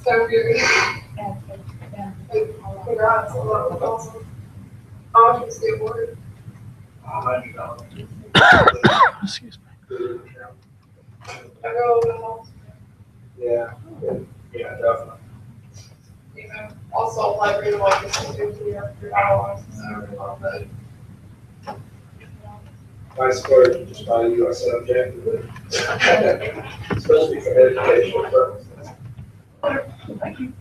So good. Congrats. That's awesome. How much was the award? $100. Excuse me. I go, Yeah, yeah, definitely. you know, also like really like this to your hours. Nice word, just by you, I said objective. Especially for educational purposes. Thank you.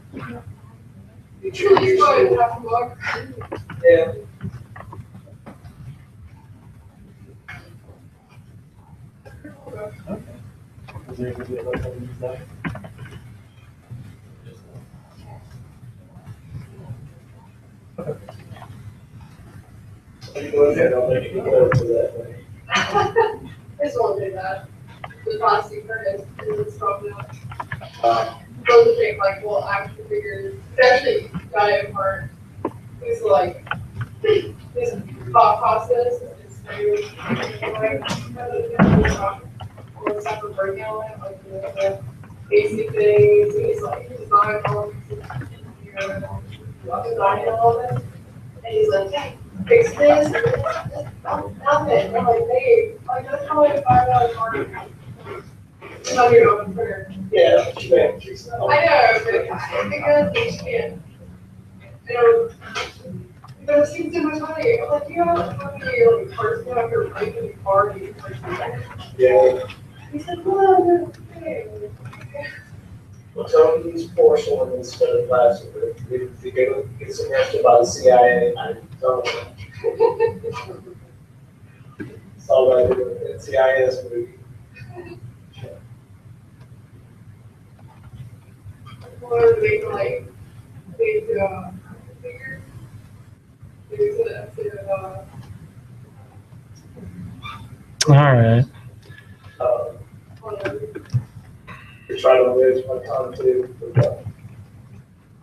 You should use it. Have to look. Yeah. Is there gonna be a local use that? You go ahead, I'll make you go to that. It's all good that. The processing furnace is probably not. Uh, Those are things like, well, action figures, especially got it apart. It's like, this thought process is very, like, or type of breakdown, like the basic things, he's like, design elements, design elements. And he's like, hey, fix this, nothing, I'm like, hey, like, that's how I find out it's hard. How you open Twitter. Yeah, she may. I know, but because they can't, you know, there seems too much money. I'm like, you know, how many like parts out here breaking the car to get something? Yeah. He said, well, okay. Well, tell them to use porcelain instead of plastic. If you get suggested by the CIA, I tell them. That's all I do. It's CIS movie. Or they like, they figures. They said, All right. whatever. You're trying to raise my time too.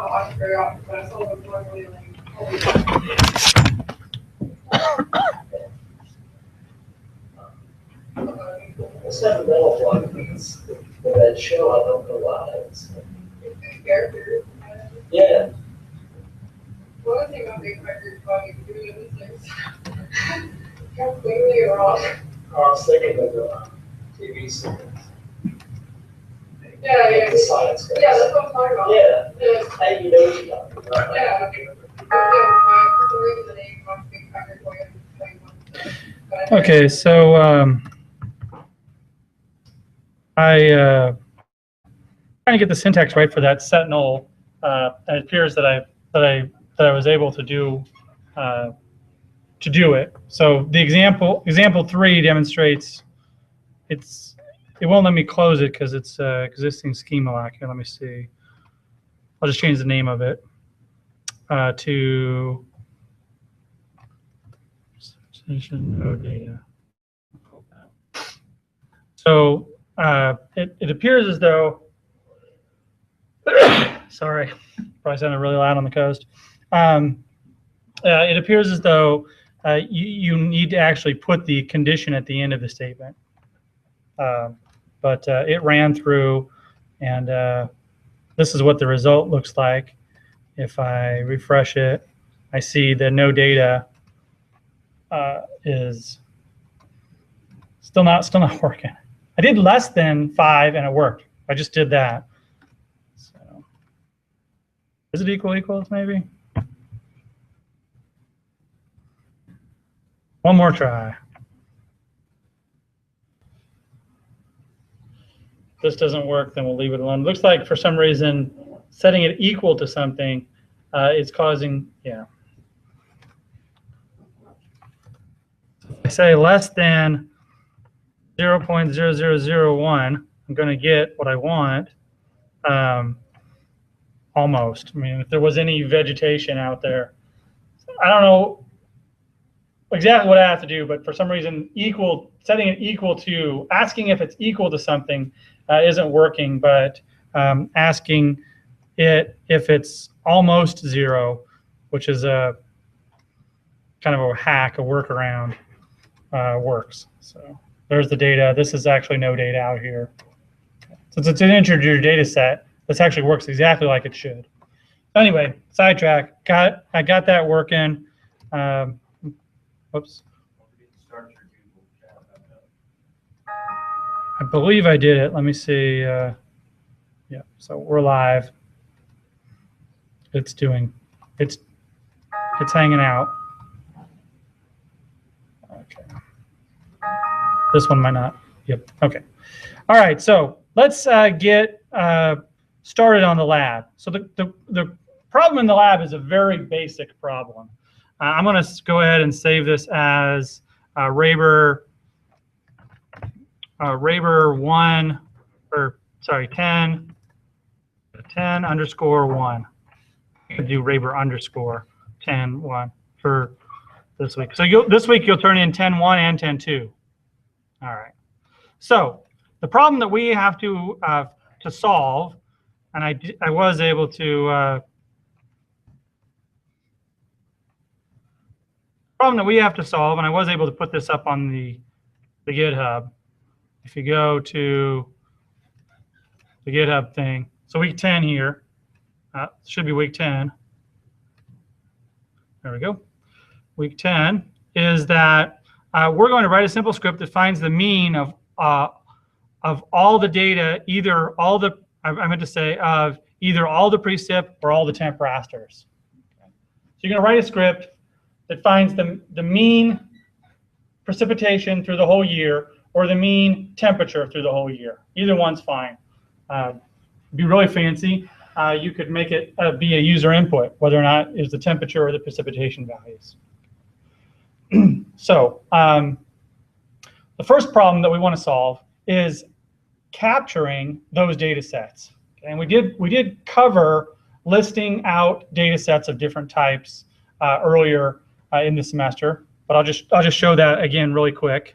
I watch it very often, but I saw them normally like, all the time. It's never been a one piece for that show. I don't know why. It's, Characters. yeah. One thing about big records about doing this is completely wrong. I was thinking of the TV series. Yeah, yeah. The science guys. Yeah, that's what I'm talking about. Yeah. Yeah. Hey, you know what you're talking about. Yeah. The reason the name of big records like Okay, so I trying to get the syntax right for that set null. And it appears that I was able to do it. So the example 3 demonstrates it won't let me close it because it's existing schema lock. Here, let me see. I'll just change the name of it to no data. So it appears as though, sorry, probably sounded really loud on the coast. It appears as though you need to actually put the condition at the end of the statement. But it ran through, and this is what the result looks like. If I refresh it, I see that no data is still not working. I did less than 5 and it worked. I just did that. So is it equals maybe? One more try. If this doesn't work, then we'll leave it alone. It looks like for some reason setting it equal to something is causing, yeah. I say less than 0.0001, I'm going to get what I want. Almost. I mean, if there was any vegetation out there, I don't know exactly what I have to do, but for some reason, setting it equal to, asking if it's equal to something isn't working, but asking it if it's almost 0, which is a kind of a hack, a workaround, works. So there's the data. This is actually no data out here. Since it's an integer data set, this actually works exactly like it should. Anyway, sidetrack. I got that working. Whoops. I believe I did it. Let me see. Yeah, so we're live. It's hanging out. Okay. This one might not. Yep. Okay. All right. So let's get started on the lab. So the problem in the lab is a very basic problem. I'm going to go ahead and save this as Raber 1, or sorry, 10 underscore 1. I could do Raber underscore 10 1 for this week. So this week you'll turn in 10 1 and 10 2. All right. So the problem that we have to solve, and I was able to problem that we have to solve, and I was able to put this up on the GitHub. If you go to the GitHub thing, so week 10 here, should be week 10. There we go. Week 10 is that we're going to write a simple script that finds the mean of all the data, either all the precip or all the temp rasters. So you're going to write a script that finds the mean precipitation through the whole year or the mean temperature through the whole year. Either one's fine. Be really fancy. You could make it be a user input, whether or not is the temperature or the precipitation values. So the first problem that we want to solve is capturing those data sets. Okay? And we did cover listing out data sets of different types earlier in the semester, but I'll just show that again really quick.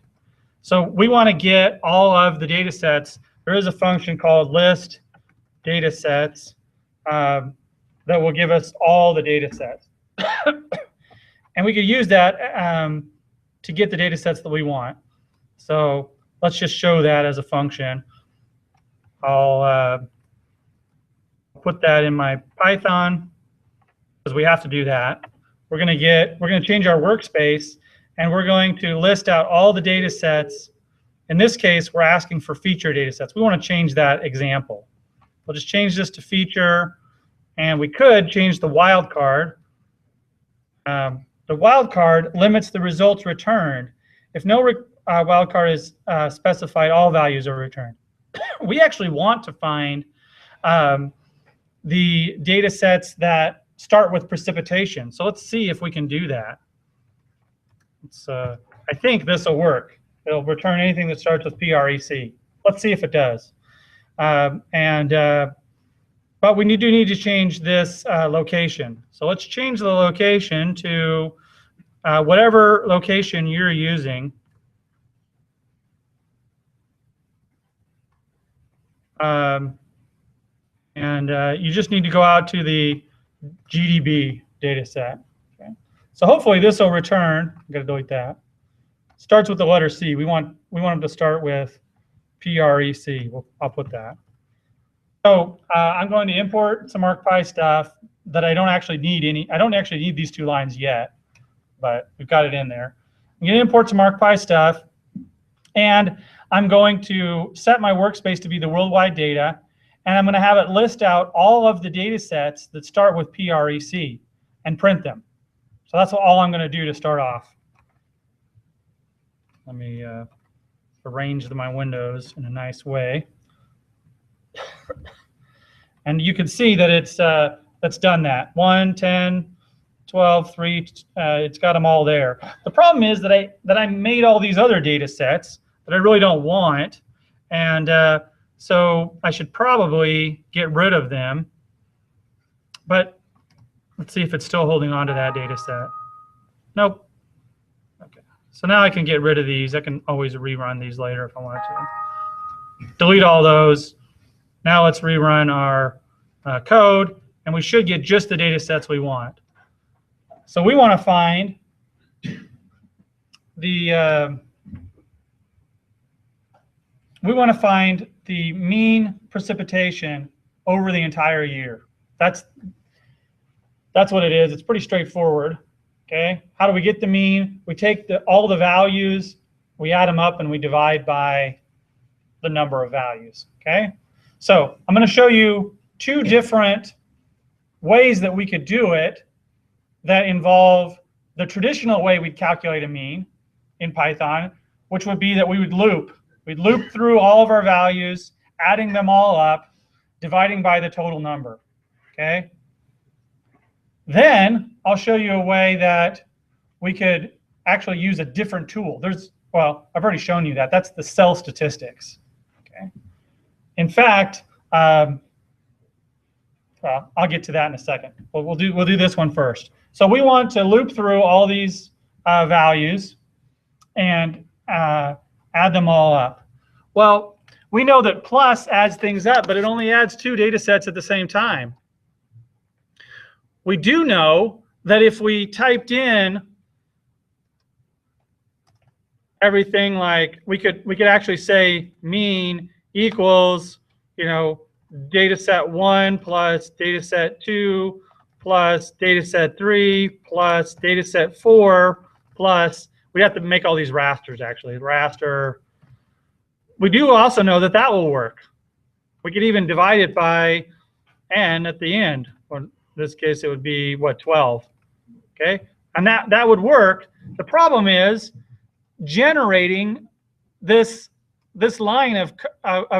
So we want to get all of the data sets. There is a function called list data sets that will give us all the data sets. And we could use that to get the data sets that we want. So let's just show that as a function. I'll put that in my Python because we have to do that. We're going to change our workspace, and we're going to list out all the data sets. In this case, we're asking for feature data sets. We want to change that example. We'll just change this to feature, and we could change the wildcard. The wildcard limits the results returned. If no wildcard is specified, all values are returned. We actually want to find the data sets that start with precipitation. So let's see if we can do that. I think this will work. It'll return anything that starts with PREC. Let's see if it does. But we do need to change this location. So let's change the location to whatever location you're using. You just need to go out to the GDB data set. Okay. So hopefully this will return. I'm going to delete that. Starts with the letter C. We want them to start with PREC. I'll put that. So I'm going to import some ArcPy stuff that I don't actually need I don't actually need these 2 lines yet, but we've got it in there. I'm going to import some ArcPy stuff, and I'm going to set my workspace to be the worldwide data, and I'm going to have it list out all of the data sets that start with PREC and print them. So that's all I'm going to do to start off. Let me arrange my windows in a nice way. And you can see that it's done that. 1, 10, 12, 3, it's got them all there. The problem is that I made all these other data sets that I really don't want, and so I should probably get rid of them. But let's see if it's still holding on to that data set. Nope. Okay. So now I can get rid of these. I can always rerun these later if I want to. Delete all those. Now let's rerun our code, and we should get just the data sets we want. So we want to find the mean precipitation over the entire year. That's what it is. It's pretty straightforward. Okay, how do we get the mean? We take all the values, we add them up, and we divide by the number of values. Okay, so I'm going to show you two different ways that we could do it that involve the traditional way we'd calculate a mean in Python, which would be that we would loop. We'd loop through all of our values, adding them all up, dividing by the total number. Okay. Then I'll show you a way that we could actually use a different tool. Well, I've already shown you that. That's the cell statistics. Okay. In fact, well, I'll get to that in a second. But we'll do this one first. So we want to loop through all these values and add them all up. Well, we know that plus adds things up, but it only adds 2 data sets at the same time. We do know that if we typed in everything, like we could actually say mean equals, data set 1 plus data set 2 plus data set 3 plus data set 4 plus, we have to make all these rasters actually. Raster. We do also know that that will work. We could even divide it by n at the end. Or in this case, it would be what, 12. Okay, and that would work. The problem is generating this line of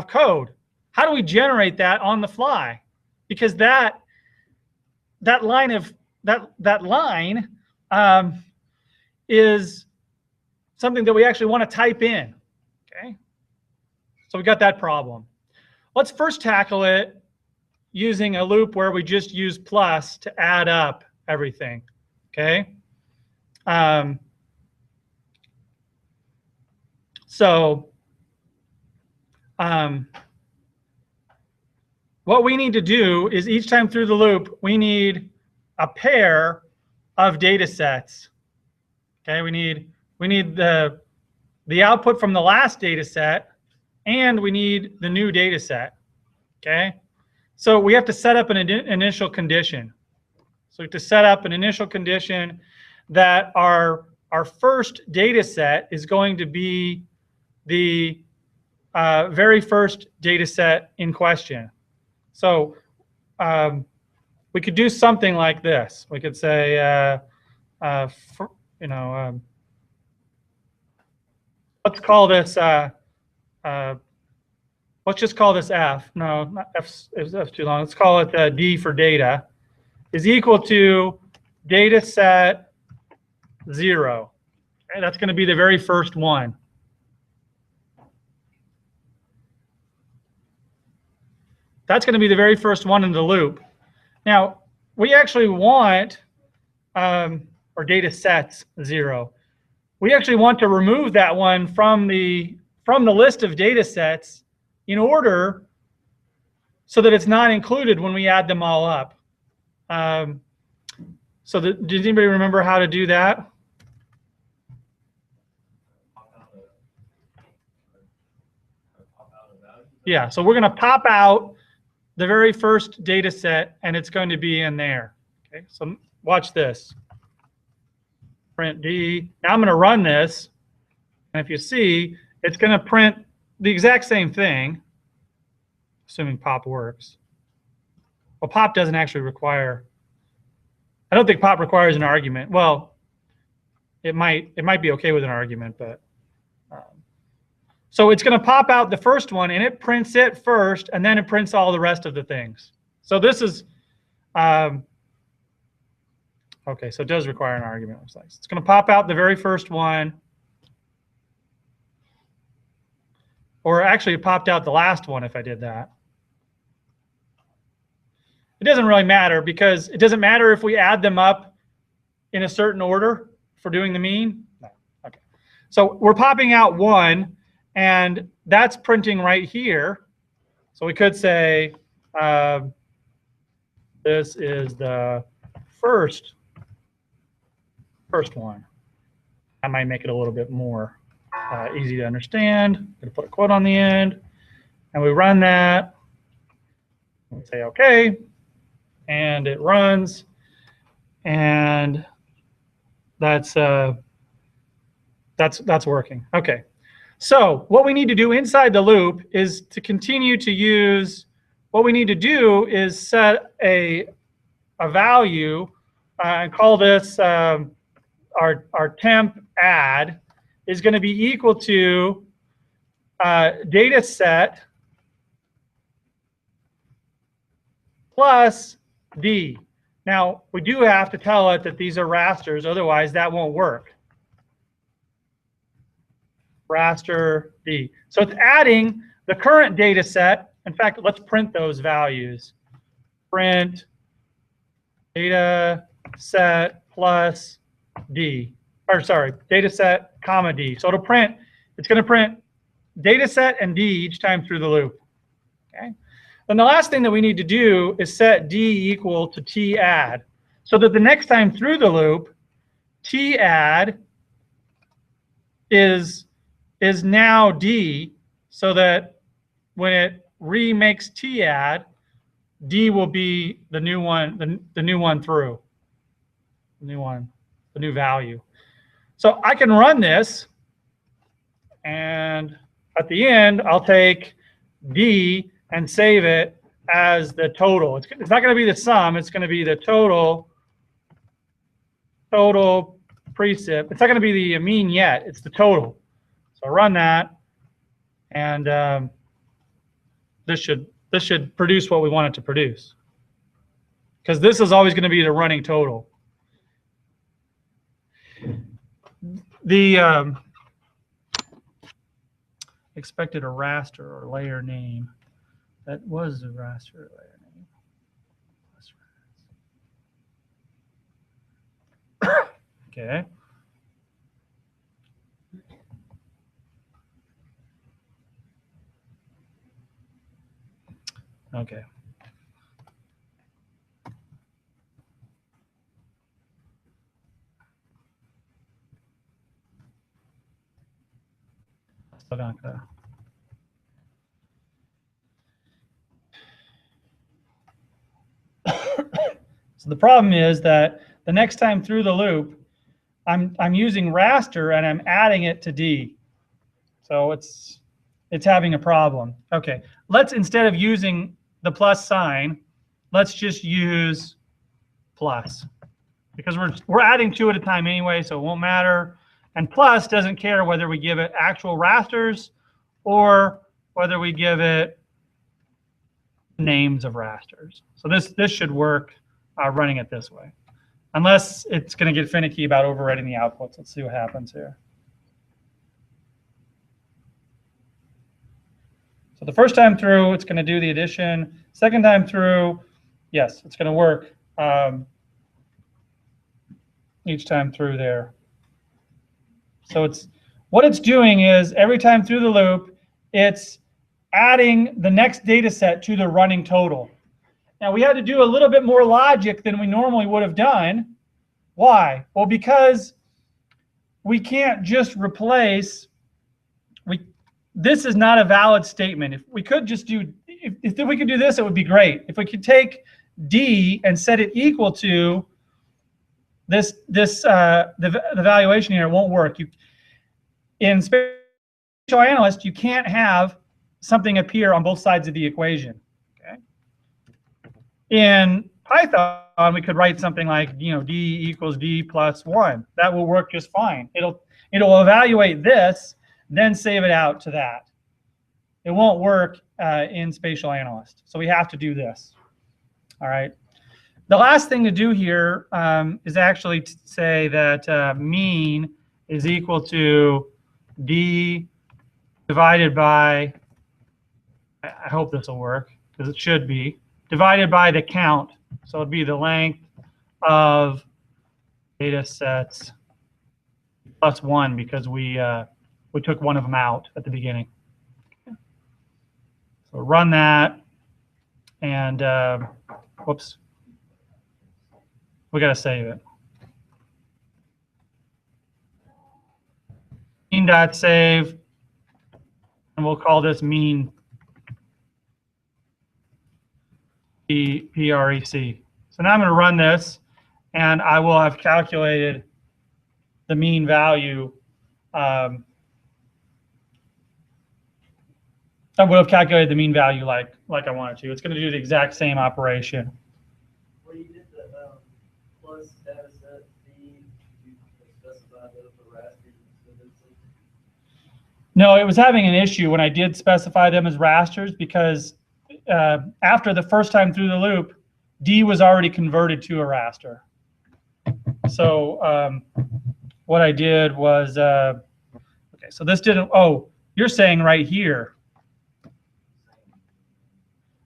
code. How do we generate that on the fly? Because that line is something that we actually want to type in. Okay, so we got that problem. Let's first tackle it using a loop where we just use plus to add up everything. Okay. What we need to do is each time through the loop, we need a pair of data sets. Okay, we need the output from the last data set, and we need the new data set. Okay, so we have to set up an initial condition. So we have to set up an initial condition that our first data set is going to be the very first data set in question. So we could do something like this. We could say, let's call this, let's just call this F. No, not F's too long. Let's call it D for data, is equal to data set 0. Okay, that's going to be the very first one. That's going to be the very first one in the loop. Now, we actually want, or data sets 0. We actually want to remove that one from the list of data sets in order so that it's not included when we add them all up. So does anybody remember how to do that? Yeah, so we're going to pop out the very first data set, and it's going to be in there. Okay, so watch this. Print D. Now I'm going to run this, and if you see, it's going to print the exact same thing, assuming pop works. Well, pop doesn't actually require, I don't think pop requires an argument. Well, it might be okay with an argument, but so it's going to pop out the first one, and it prints it first, and then it prints all the rest of the things. So this is, okay, so it does require an argument. Looks like it's going to pop out the very first one, or actually it popped out the last one if I did that. It doesn't really matter, because it doesn't matter if we add them up in a certain order for doing the mean. No. Okay. So we're popping out 1. And that's printing right here. So we could say this is the first one. I might make it a little bit more easy to understand. I'm going to put a quote on the end, and we run that. We'll say okay, and it runs, and that's working. Okay. So what we need to do inside the loop is to continue to use, what we need to do is set a value and call this our temp add is going to be equal to data set plus D. Now, we do have to tell it that these are rasters, otherwise that won't work. Raster D. So it's adding the current data set. In fact, let's print those values. Print data set plus D. Or sorry, data set comma D. So it'll print, it's going to print data set and D each time through the loop. Okay. Then the last thing that we need to do is set D equal to T add, so that the next time through the loop, T add is now D, so that when it remakes T add, D will be the new one, the new one through, the new one, the new value. So I can run this, and at the end, I'll take D and save it as the total. It's not going to be the sum. It's going to be the total precip. It's not going to be the mean yet. It's the total. So run that, and this should produce what we want it to produce, because this is always going to be the running total. The expected a raster or layer name. That was a raster or layer name. Okay. Okay. Still not gonna. So the problem is that the next time through the loop, I'm using raster and I'm adding it to D. So it's having a problem. Okay, let's, instead of using the plus sign, let's just use plus, because we're adding two at a time anyway, so it won't matter. And plus doesn't care whether we give it actual rasters or whether we give it names of rasters. So this should work running it this way, unless it's going to get finicky about overwriting the outputs. Let's see what happens here. So the first time through, it's going to do the addition. Second time through, yes, it's going to work each time through there. So what it's doing is every time through the loop, it's adding the next data set to the running total. Now we had to do a little bit more logic than we normally would have done. Why? Well, because we can't just replace, this is not a valid statement. If we could just do, if we could do this, it would be great. If we could take D and set it equal to the valuation here, it won't work. In Spatial Analyst, you can't have something appear on both sides of the equation. Okay. In Python, we could write something like, D equals D plus 1. That will work just fine. It'll evaluate this, then save it out to that. It won't work in Spatial Analyst. So we have to do this. All right. The last thing to do here is actually to say that mean is equal to D divided by, I hope this will work, because it should be, divided by the count. So it'd be the length of data sets plus 1, because we took one of them out at the beginning. So run that, and whoops, we got to save it. Mean.save, and we'll call this mean. PREC. So now I'm going to run this, and I will have calculated the mean value. I would have calculated the mean value like I wanted to. It's going to do the exact same operation. Where you did the plus data set feed, you specify those for rasters and statistics? No, it was having an issue when I did specify them as rasters because after the first time through the loop, D was already converted to a raster. So what I did was, okay, so this didn't, oh, you're saying right here,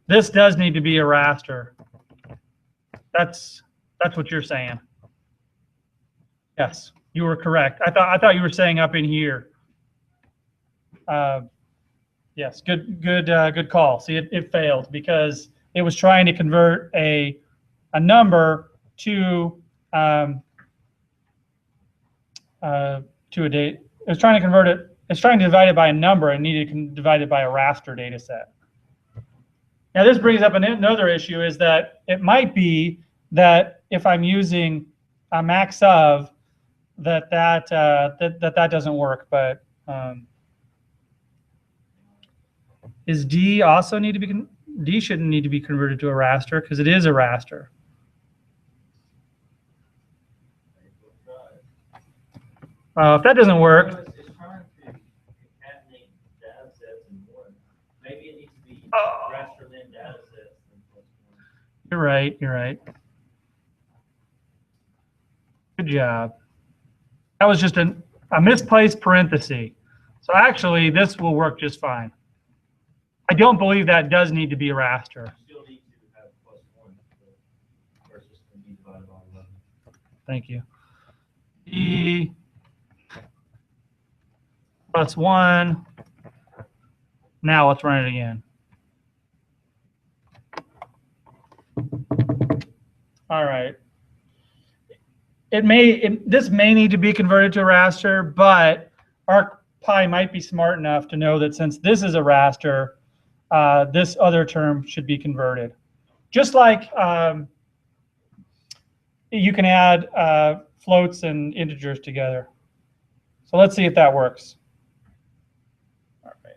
this does need to be a raster. That's what you're saying. Yes, you were correct. I thought you were saying up in here. Yes, good call. See, it failed because it was trying to convert a number to a date. It was trying to convert it. It's trying to divide it by a number and needed to divide it by a raster data set. Now this brings up another issue, is that it might be that if I'm using a max of, that doesn't work. But is D also need to be D shouldn't need to be converted to a raster because it is a raster. If that doesn't work, It's trying to concatenate data sets in one. Maybe it needs to be raster then data sets. you're right. You're right. Good job. That was just a misplaced parenthesis. So actually, this will work just fine. I don't believe that does need to be a raster. You still need to have +1, but versus can be divided by 11. Thank you. E +1. Now let's run it again. All right. This may need to be converted to a raster, but ArcPy might be smart enough to know that since this is a raster, this other term should be converted. Just like you can add floats and integers together. So let's see if that works. All right.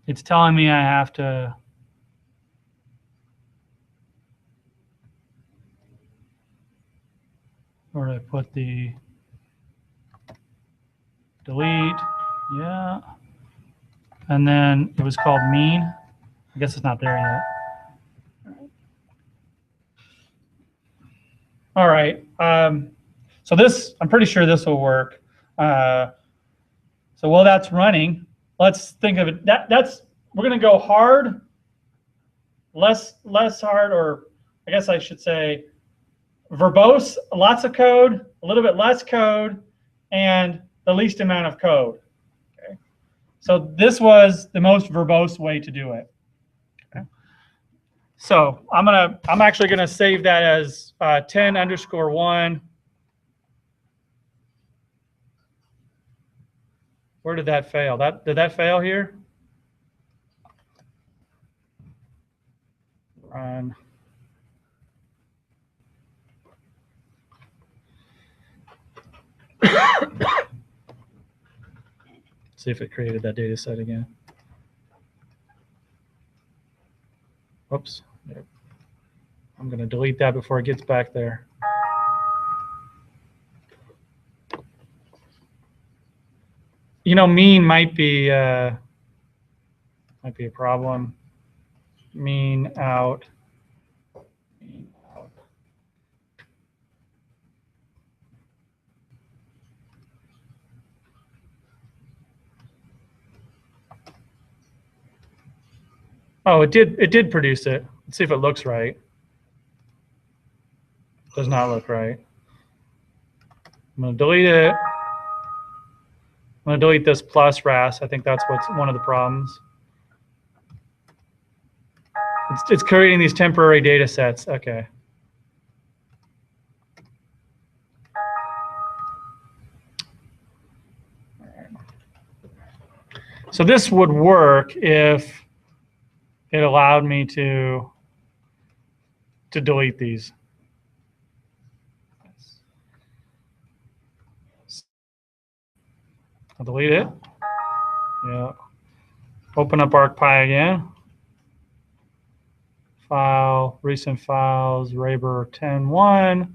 It's telling me I have to where do I put the delete? Yeah. And then it was called mean. I guess it's not there yet. All right. So this, I'm pretty sure this will work. So while that's running, let's think of it. We're going to go hard, less hard, or I guess I should say verbose, lots of code, a little bit less code, and the least amount of code. Okay. So this was the most verbose way to do it. Okay. So I'm actually gonna save that as 10_1. Where did that fail? Did that fail here? Run. See if it created that data set again. Whoops. I'm going to delete that before it gets back there. You know, mean might be a problem. Mean out. Mean out. Oh, it did produce it. Let's see if it looks right. Does not look right. I'm going to delete it. I'm going to delete this plus RAS. I think that's what's one of the problems. It's creating these temporary data sets. Okay. So this would work if it allowed me to delete these. I'll delete it. Yeah. Open up ArcPy again. File, recent files, Raber 10.1.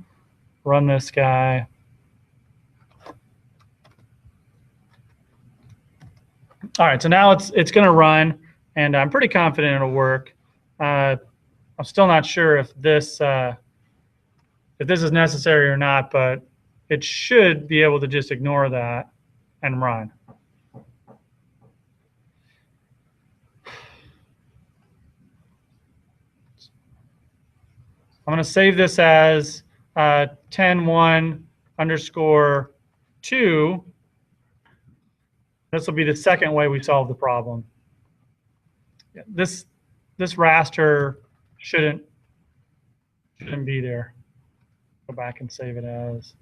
Run this guy. All right, so now it's going to run, and I'm pretty confident it'll work. I'm still not sure if this is necessary or not, but it should be able to just ignore that and run. I'm going to save this as 10.1_2. This will be the second way we solve the problem. This raster shouldn't be there. Go back and save it as.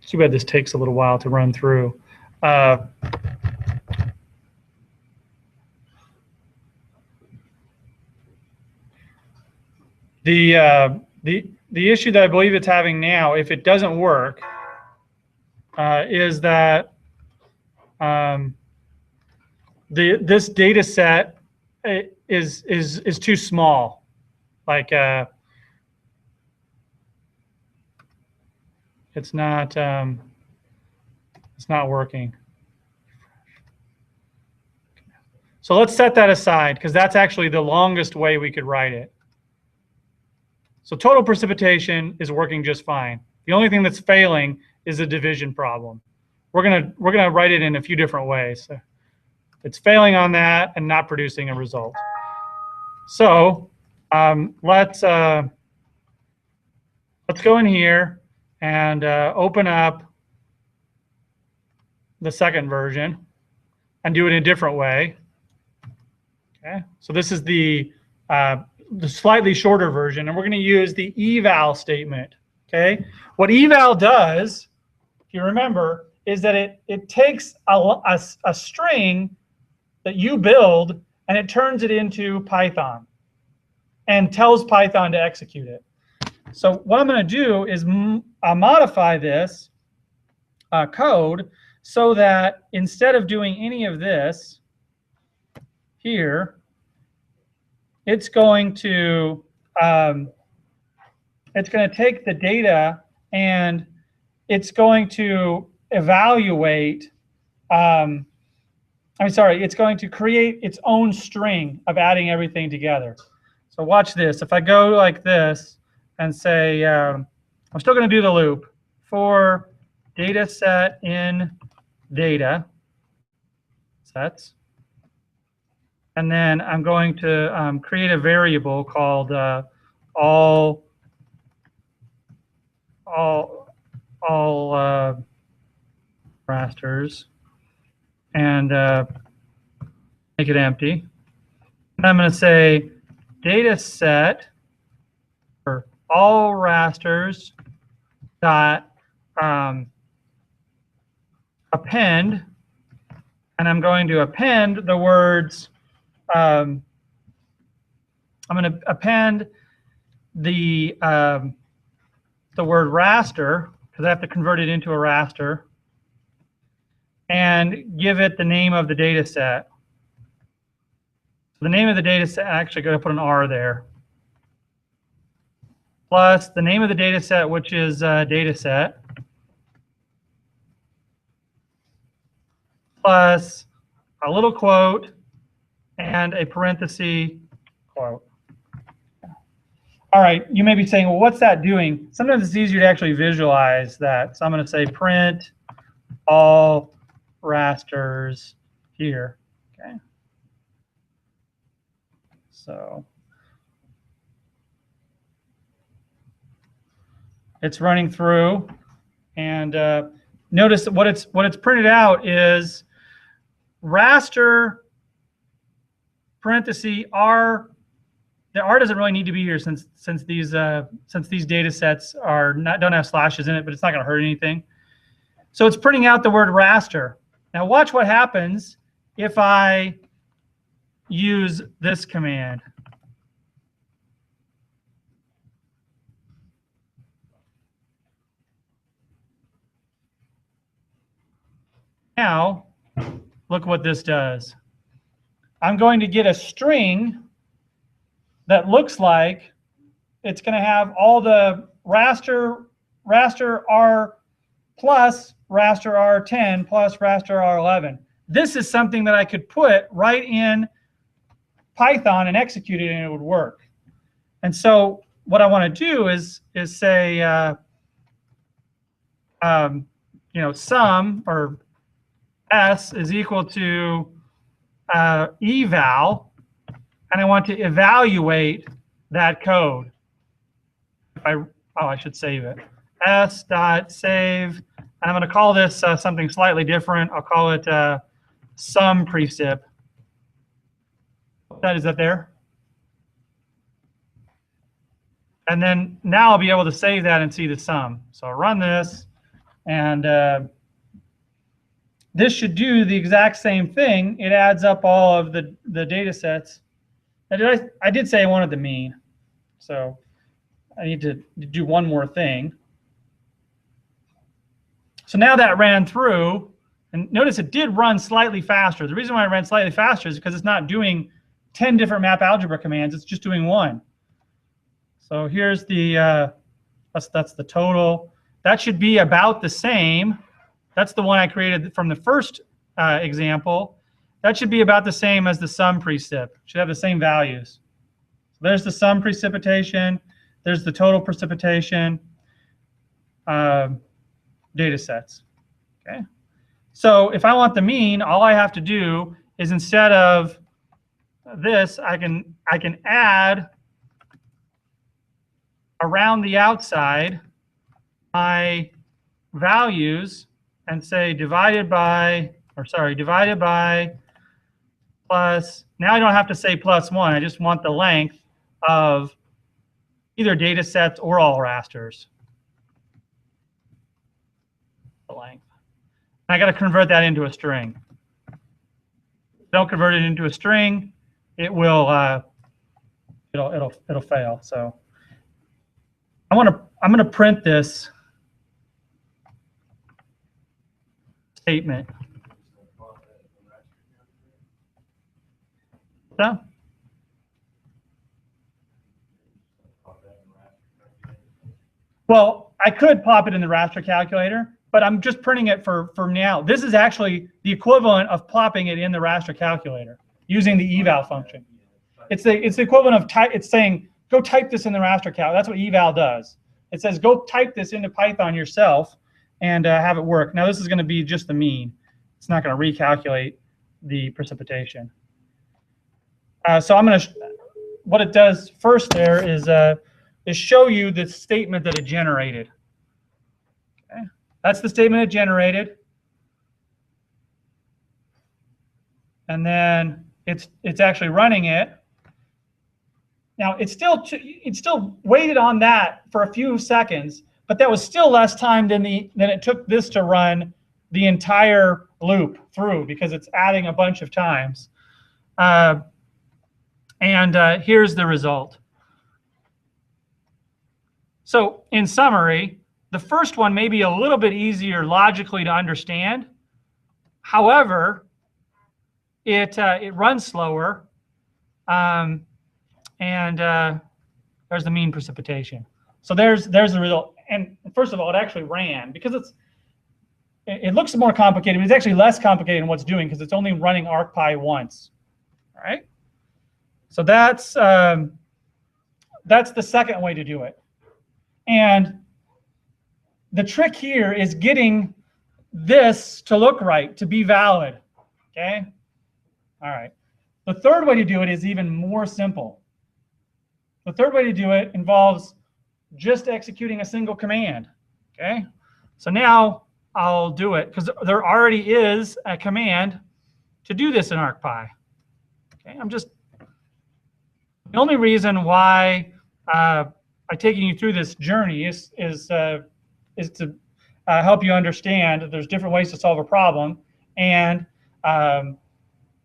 Too bad this takes a little while to run through. The issue that I believe it's having now, if it doesn't work, is that this data set is too small. Like it's not working. So let's set that aside because that's actually the longest way we could write it. So total precipitation is working just fine. The only thing that's failing is the division problem. We're gonna write it in a few different ways. So it's failing on that and not producing a result. So let's go in here and open up the second version and do it in a different way. Okay, so this is the slightly shorter version, and we're going to use the eval statement. Okay, what eval does, if you remember, is that it takes a string that you build and it turns it into Python and tells Python to execute it. So what I'm going to do is modify this code so that instead of doing any of this here, it's going to take the data and it's going to evaluate. It's going to create its own string of adding everything together. So watch this. If I go like this and say, I'm still going to do the loop for data set in data sets. And then I'm going to create a variable called all rasters and make it empty. And I'm going to say data set for all rasters dot append, and I'm going to append the words. I'm going to append the word raster because I have to convert it into a raster, and give it the name of the data set. The name of the data set, actually going to put an R there, plus the name of the data set, which is data set, plus a little quote and a parenthesis quote. All right, you may be saying, well, what's that doing? Sometimes it's easier to actually visualize that. So I'm going to say print all rasters here. Okay. So It's running through, and notice that what it's printed out is raster parenthesis R. The R doesn't really need to be here since these data sets don't have slashes in it, but it's not going to hurt anything. So it's printing out the word raster. Now watch what happens if I use this command. Now, look what this does. I'm going to get a string that looks like it's going to have all the raster R plus raster R10 plus raster R11. This is something that I could put right in Python and execute it, and it would work. And so what I want to do is say, you know, sum or S is equal to eval, and I want to evaluate that code. I should save it. S.save, and I'm going to call this something slightly different. I'll call it sum precip. Is that there? And then now I'll be able to save that and see the sum. So I'll run this, and this should do the exact same thing. It adds up all of the data sets. And I did say I wanted the mean. So I need to do one more thing. So now that ran through, and notice it did run slightly faster. The reason why it ran slightly faster is because it's not doing 10 different map algebra commands. It's just doing one. So here's the, that's the total. That should be about the same. That's the one I created from the first example. That should be about the same as the sum precip. Should have the same values. So there's the sum precipitation. There's the total precipitation data sets. Okay. So if I want the mean, all I have to do is instead of this, I can add around the outside my values and say divided by plus, now I don't have to say plus 1, I just want the length of either data sets or all rasters. The length. And I got to convert that into a string. Don't convert it into a string, it will it'll fail. So I'm gonna print this statement. So, well, I could pop it in the raster calculator, but I'm just printing it for now. This is actually the equivalent of plopping it in the raster calculator using the eval function. It's the equivalent of it's saying go type this in the raster calc. That's what eval does. It says go type this into Python yourself and have it work. Now this is going to be just the mean. It's not going to recalculate the precipitation. So I'm going to, what it does first there is show you the statement that it generated. Okay. That's the statement it generated. And then it's actually running it. Now it's still waited on that for a few seconds, but that was still less time than it took this to run the entire loop through because it's adding a bunch of times. Here's the result. So in summary, the first one may be a little bit easier logically to understand. However, it runs slower, and there's the mean precipitation. So there's the result. And first of all, it actually ran because it looks more complicated, but it's actually less complicated than what's doing because it's only running ArcPy once. All right. So that's the second way to do it. And the trick here is getting this to look right, to be valid. Okay. All right. The third way to do it is even more simple. The third way to do it involves just executing a single command. Okay, so now I'll do it because there already is a command to do this in ArcPy. Okay, the only reason why I'm taking you through this journey is to help you understand that there's different ways to solve a problem, and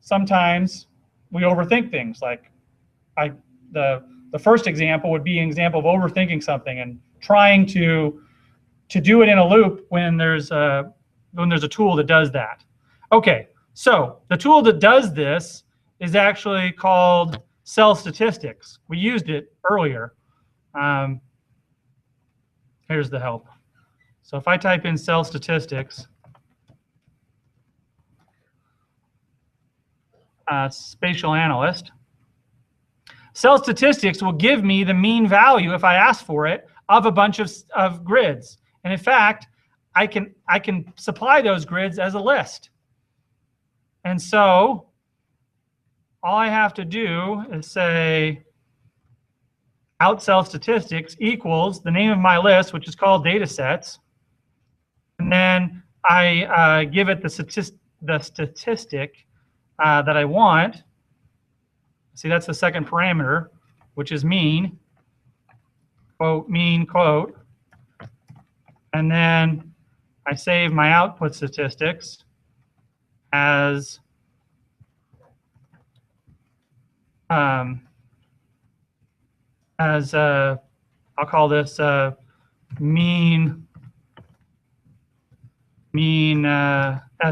sometimes we overthink things. Like the first example would be an example of overthinking something and trying to do it in a loop when there's a tool that does that. Okay, so the tool that does this is actually called cell statistics. We used it earlier. Here's the help. So if I type in cell statistics, spatial analyst, cell statistics will give me the mean value, if I ask for it, of a bunch of grids. And in fact, I can supply those grids as a list. And so all I have to do is say out cell statistics equals the name of my list, which is called data sets. And then I give it the statistic that I want. See, that's the second parameter, which is mean, quote, mean, quote. And then I save my output statistics as I'll call this mean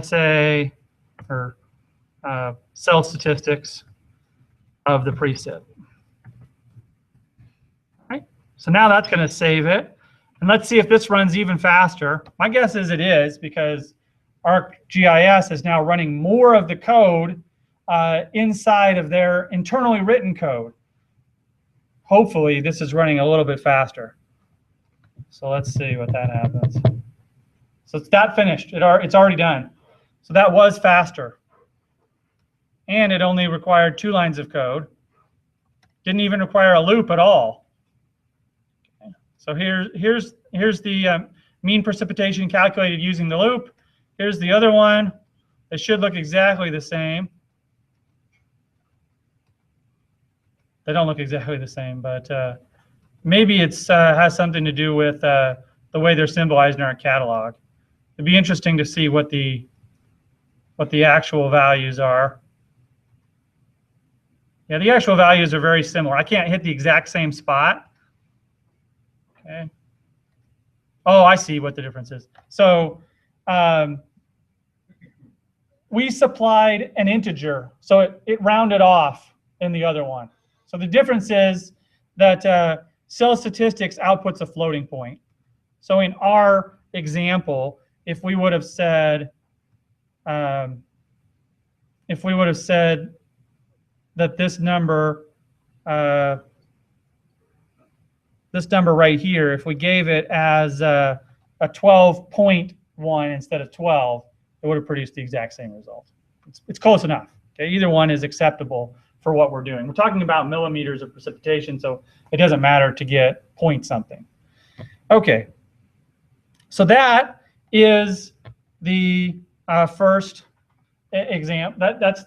SA or cell statistics of the preset. Right. So now that's going to save it. And let's see if this runs even faster. My guess is it is, because ArcGIS is now running more of the code inside of their internally written code. Hopefully this is running a little bit faster. So let's see what that happens. So it's that finished. It's already done. So that was faster. And it only required 2 lines of code. Didn't even require a loop at all. Okay. So here's the mean precipitation calculated using the loop. Here's the other one. They should look exactly the same. They don't look exactly the same, but maybe it's has something to do with the way they're symbolized in our catalog. It'd be interesting to see what the actual values are. Yeah, the actual values are very similar. I can't hit the exact same spot. Okay. Oh, I see what the difference is. So we supplied an integer, so it rounded off in the other one. So the difference is that cell statistics outputs a floating point. So in our example, if we would have said that this number right here, if we gave it as a 12.1 instead of 12, it would have produced the exact same result. It's close enough. Okay, either one is acceptable for what we're doing. We're talking about millimeters of precipitation, so it doesn't matter to get point something. Okay, so that is the first example. That's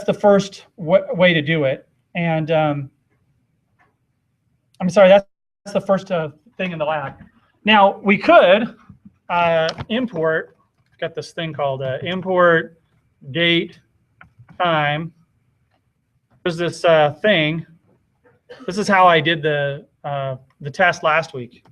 the first way to do it. And I'm sorry, that's the first thing in the lab. Now we could import. Got this thing called import date time. There's this thing. This is how I did the test last week.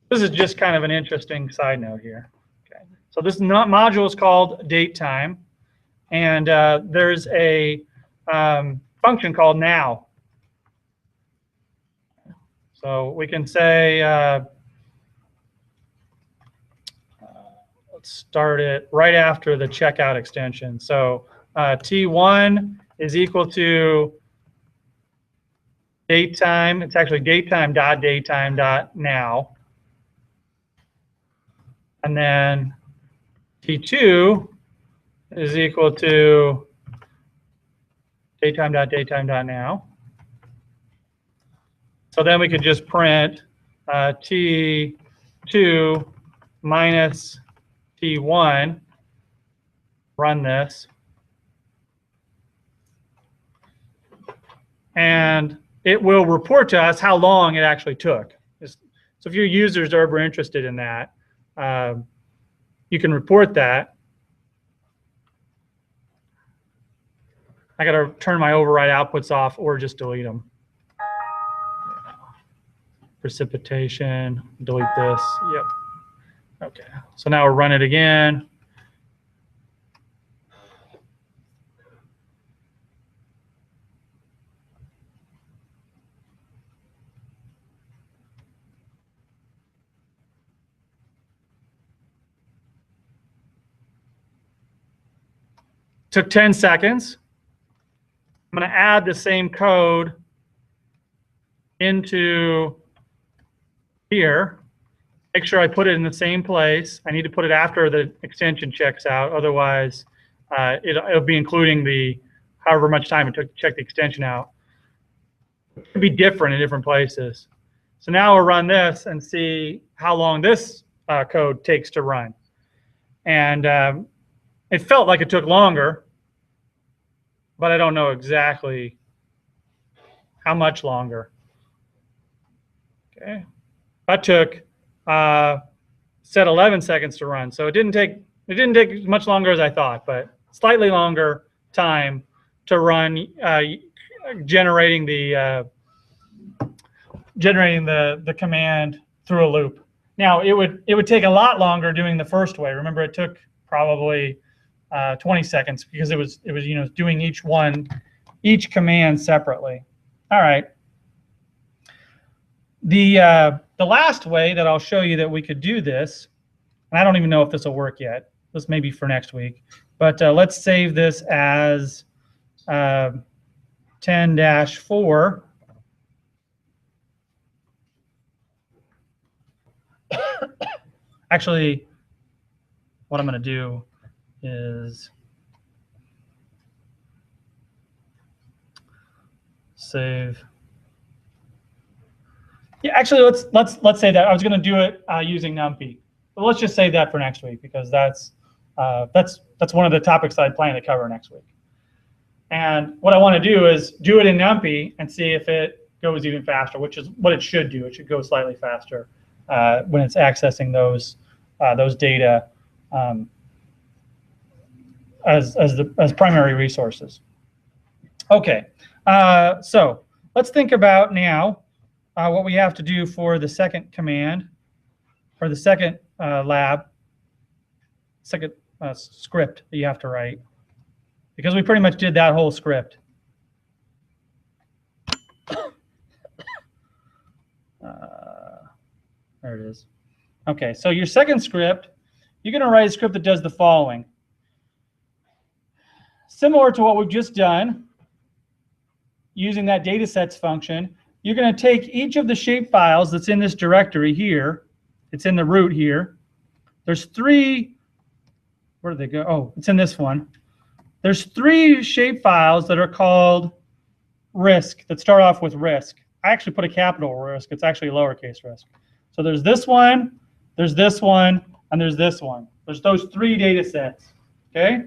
This is just kind of an interesting side note here. Okay. So this module is called date time, and there's a function called now. So we can say, let's start it right after the checkout extension. So T1 is equal to datetime. It's actually datetime.datetime.now. And then T2 is equal to datetime.datetime.now. So then we could just print T2 minus T1, run this. And it will report to us how long it actually took. So if your users are ever interested in that, you can report that. I got to turn my override outputs off or just delete them. Precipitation, delete this. Yep. Okay. So now we'll run it again. Took 10 seconds. I'm going to add the same code into here. Make sure I put it in the same place. I need to put it after the extension checks out. Otherwise, it'll be including the however much time it took to check the extension out. It could be different in different places. So now we'll run this and see how long this code takes to run. And it felt like it took longer, but I don't know exactly how much longer. Okay, that took said 11 seconds to run, so it didn't take as much longer as I thought, but slightly longer time to run generating the command through a loop. Now it would take a lot longer doing the first way. Remember, it took probably 20 seconds because it was doing each command separately. All right. The last way that I'll show you that we could do this, and I don't even know if this will work yet. This may be for next week, but let's save this as 10-4. Actually, what I'm going to do is save. Yeah, actually, let's say that I was going to do it using NumPy, but let's just save that for next week because that's one of the topics that I plan to cover next week. And what I want to do is do it in NumPy and see if it goes even faster, which is what it should do. It should go slightly faster when it's accessing those data as primary resources. Okay, so let's think about now what we have to do for the second command, or the second script that you have to write, because we pretty much did that whole script. There it is. Okay, so your second script, you're going to write a script that does the following. Similar to what we've just done, using that datasets function, you're going to take each of the shape files that's in this directory here. It's in the root here. There's three. Where do they go? Oh, it's in this one. There's three shape files that are called risk, that start off with risk. I actually put a capital risk. It's actually a lowercase risk. So there's this one, there's this one, and there's this one. There's those three data sets. Okay?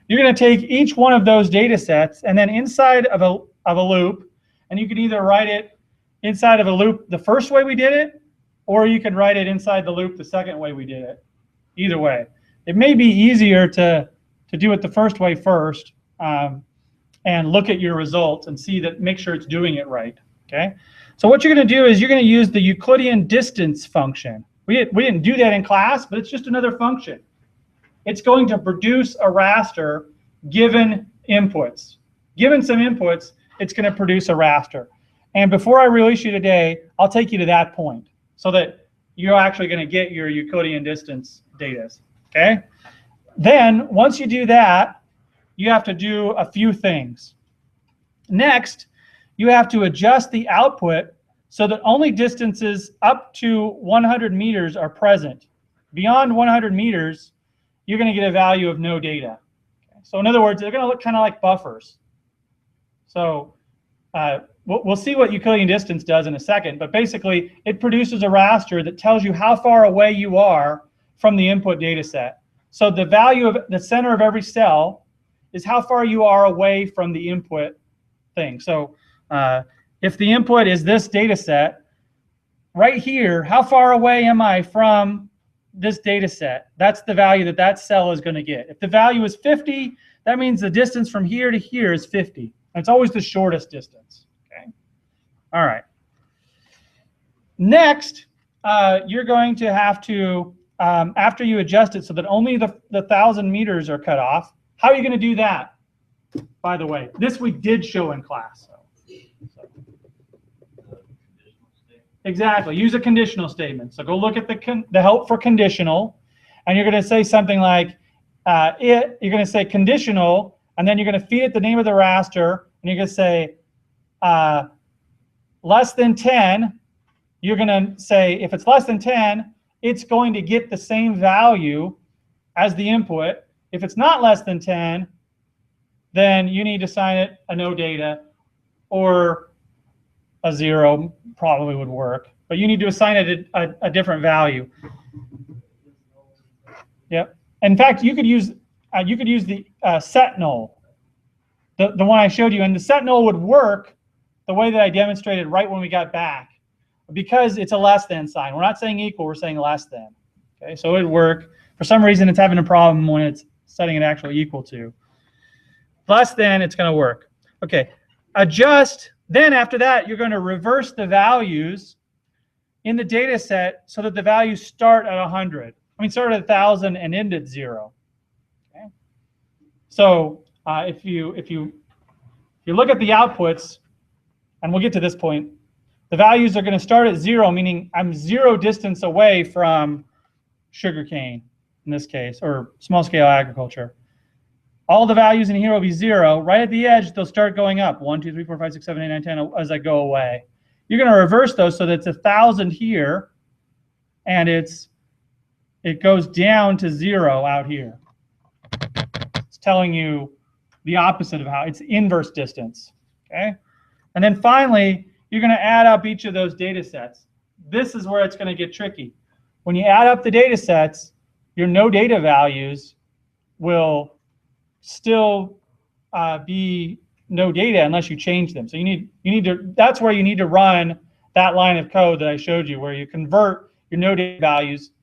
You're going to take each one of those data sets and then inside of a loop, and you can either write it inside of a loop the first way we did it, or you can write it inside the loop the second way we did it. Either way. It may be easier to do it the first way first and look at your results and see that, make sure it's doing it right. Okay? So what you're going to do is you're going to use the Euclidean distance function. We didn't do that in class, but it's just another function. It's going to produce a raster given inputs. Given some inputs, it's going to produce a raster. And before I release you today, I'll take you to that point so that you're actually going to get your Euclidean distance data. Okay? Then, once you do that, you have to do a few things. Next, you have to adjust the output so that only distances up to 100 meters are present. Beyond 100 meters, you're going to get a value of no data. Okay. So in other words, they're going to look kind of like buffers. So we'll see what Euclidean distance does in a second, but basically it produces a raster that tells you how far away you are from the input data set. So the value of the center of every cell is how far you are away from the input thing. So if the input is this data set, right here, how far away am I from this data set? That's the value that that cell is going to get. If the value is 50, that means the distance from here to here is 50. And it's always the shortest distance. Okay. All right. Next, you're going to have to, after you adjust it so that only the 1,000 meters are cut off, how are you going to do that? By the way, this we did show in class. Exactly. Use a conditional statement. So go look at the help for conditional, and you're going to say something like you're going to say conditional, and then you're going to feed it the name of the raster, and you're going to say less than 10. You're going to say if it's less than 10, it's going to get the same value as the input. If it's not less than 10, then you need to assign it a no data, or a 0 probably would work, but you need to assign it a different value. Yep. In fact, you could use the set null, the one I showed you, and the set null would work the way that I demonstrated right when we got back, because it's a less than sign. We're not saying equal, we're saying less than. Okay, so it would work. For some reason, it's having a problem when it's setting it actually equal to. Less than, it's going to work. Okay, adjust. Then after that, you're going to reverse the values in the data set so that the values start at 100. I mean, start at 1,000 and end at 0. Okay. So if you look at the outputs, and we'll get to this point, the values are going to start at 0, meaning I'm 0 distance away from sugarcane in this case, or small scale agriculture. All the values in here will be 0. Right at the edge, they'll start going up. 1, 2, 3, 4, 5, 6, 7, 8, 9, 10 as I go away. You're going to reverse those so that it's 1,000 here, and it goes down to 0 out here. It's telling you the opposite of how it's inverse distance. Okay, and then finally, you're going to add up each of those data sets. This is where it's going to get tricky. When you add up the data sets, your no data values will still be no data unless you change them. So you need to, that's where you need to run that line of code that I showed you, where you convert your no data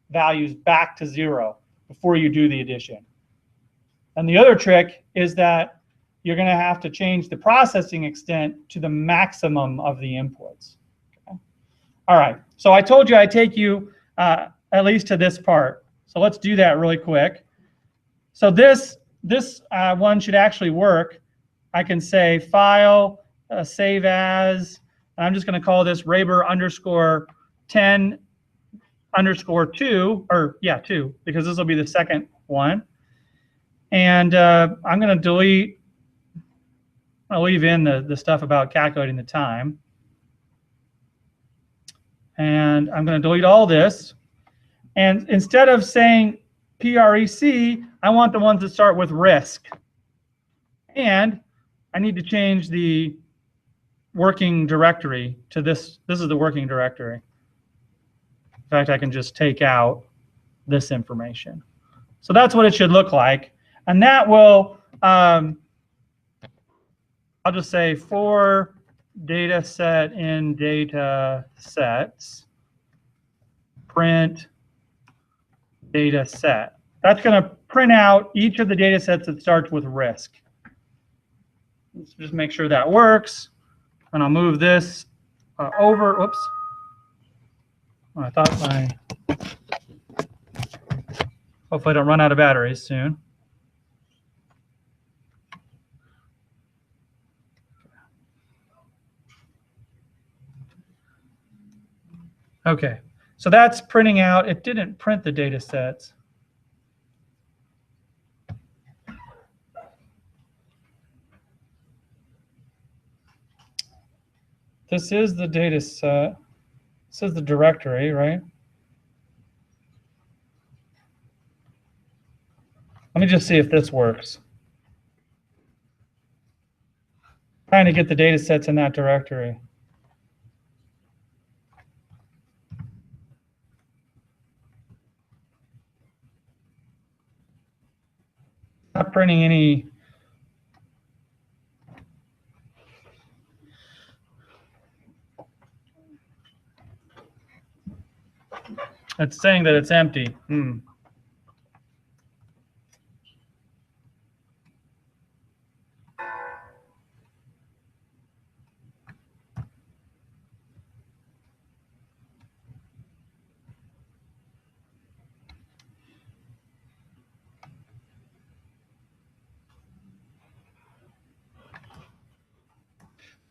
values back to 0 before you do the addition. And the other trick is that you're going to have to change the processing extent to the maximum of the inputs. Okay. All right, so I told you I'd take you at least to this part. So let's do that really quick. So this one should actually work. I can say file, save as, and I'm just going to call this Raber underscore 10 underscore 2, or yeah, 2, because this will be the second one. And I'm going to delete, I'll leave in the stuff about calculating the time. And I'm going to delete all this. And instead of saying PREC, I want the ones that start with risk. And I need to change the working directory to this. This is the working directory. In fact, I can just take out this information. So that's what it should look like. And that will, I'll just say for data set in data sets, print data set. That's going to print out each of the data sets that starts with risk. Let's just make sure that works. And I'll move this over. Whoops. I thought hopefully I don't run out of batteries soon. Okay, so that's printing out. It didn't print the data sets. This is the data set. This is the directory, right? Let me just see if this works. Trying to get the data sets in that directory. Not printing any. It's saying that it's empty.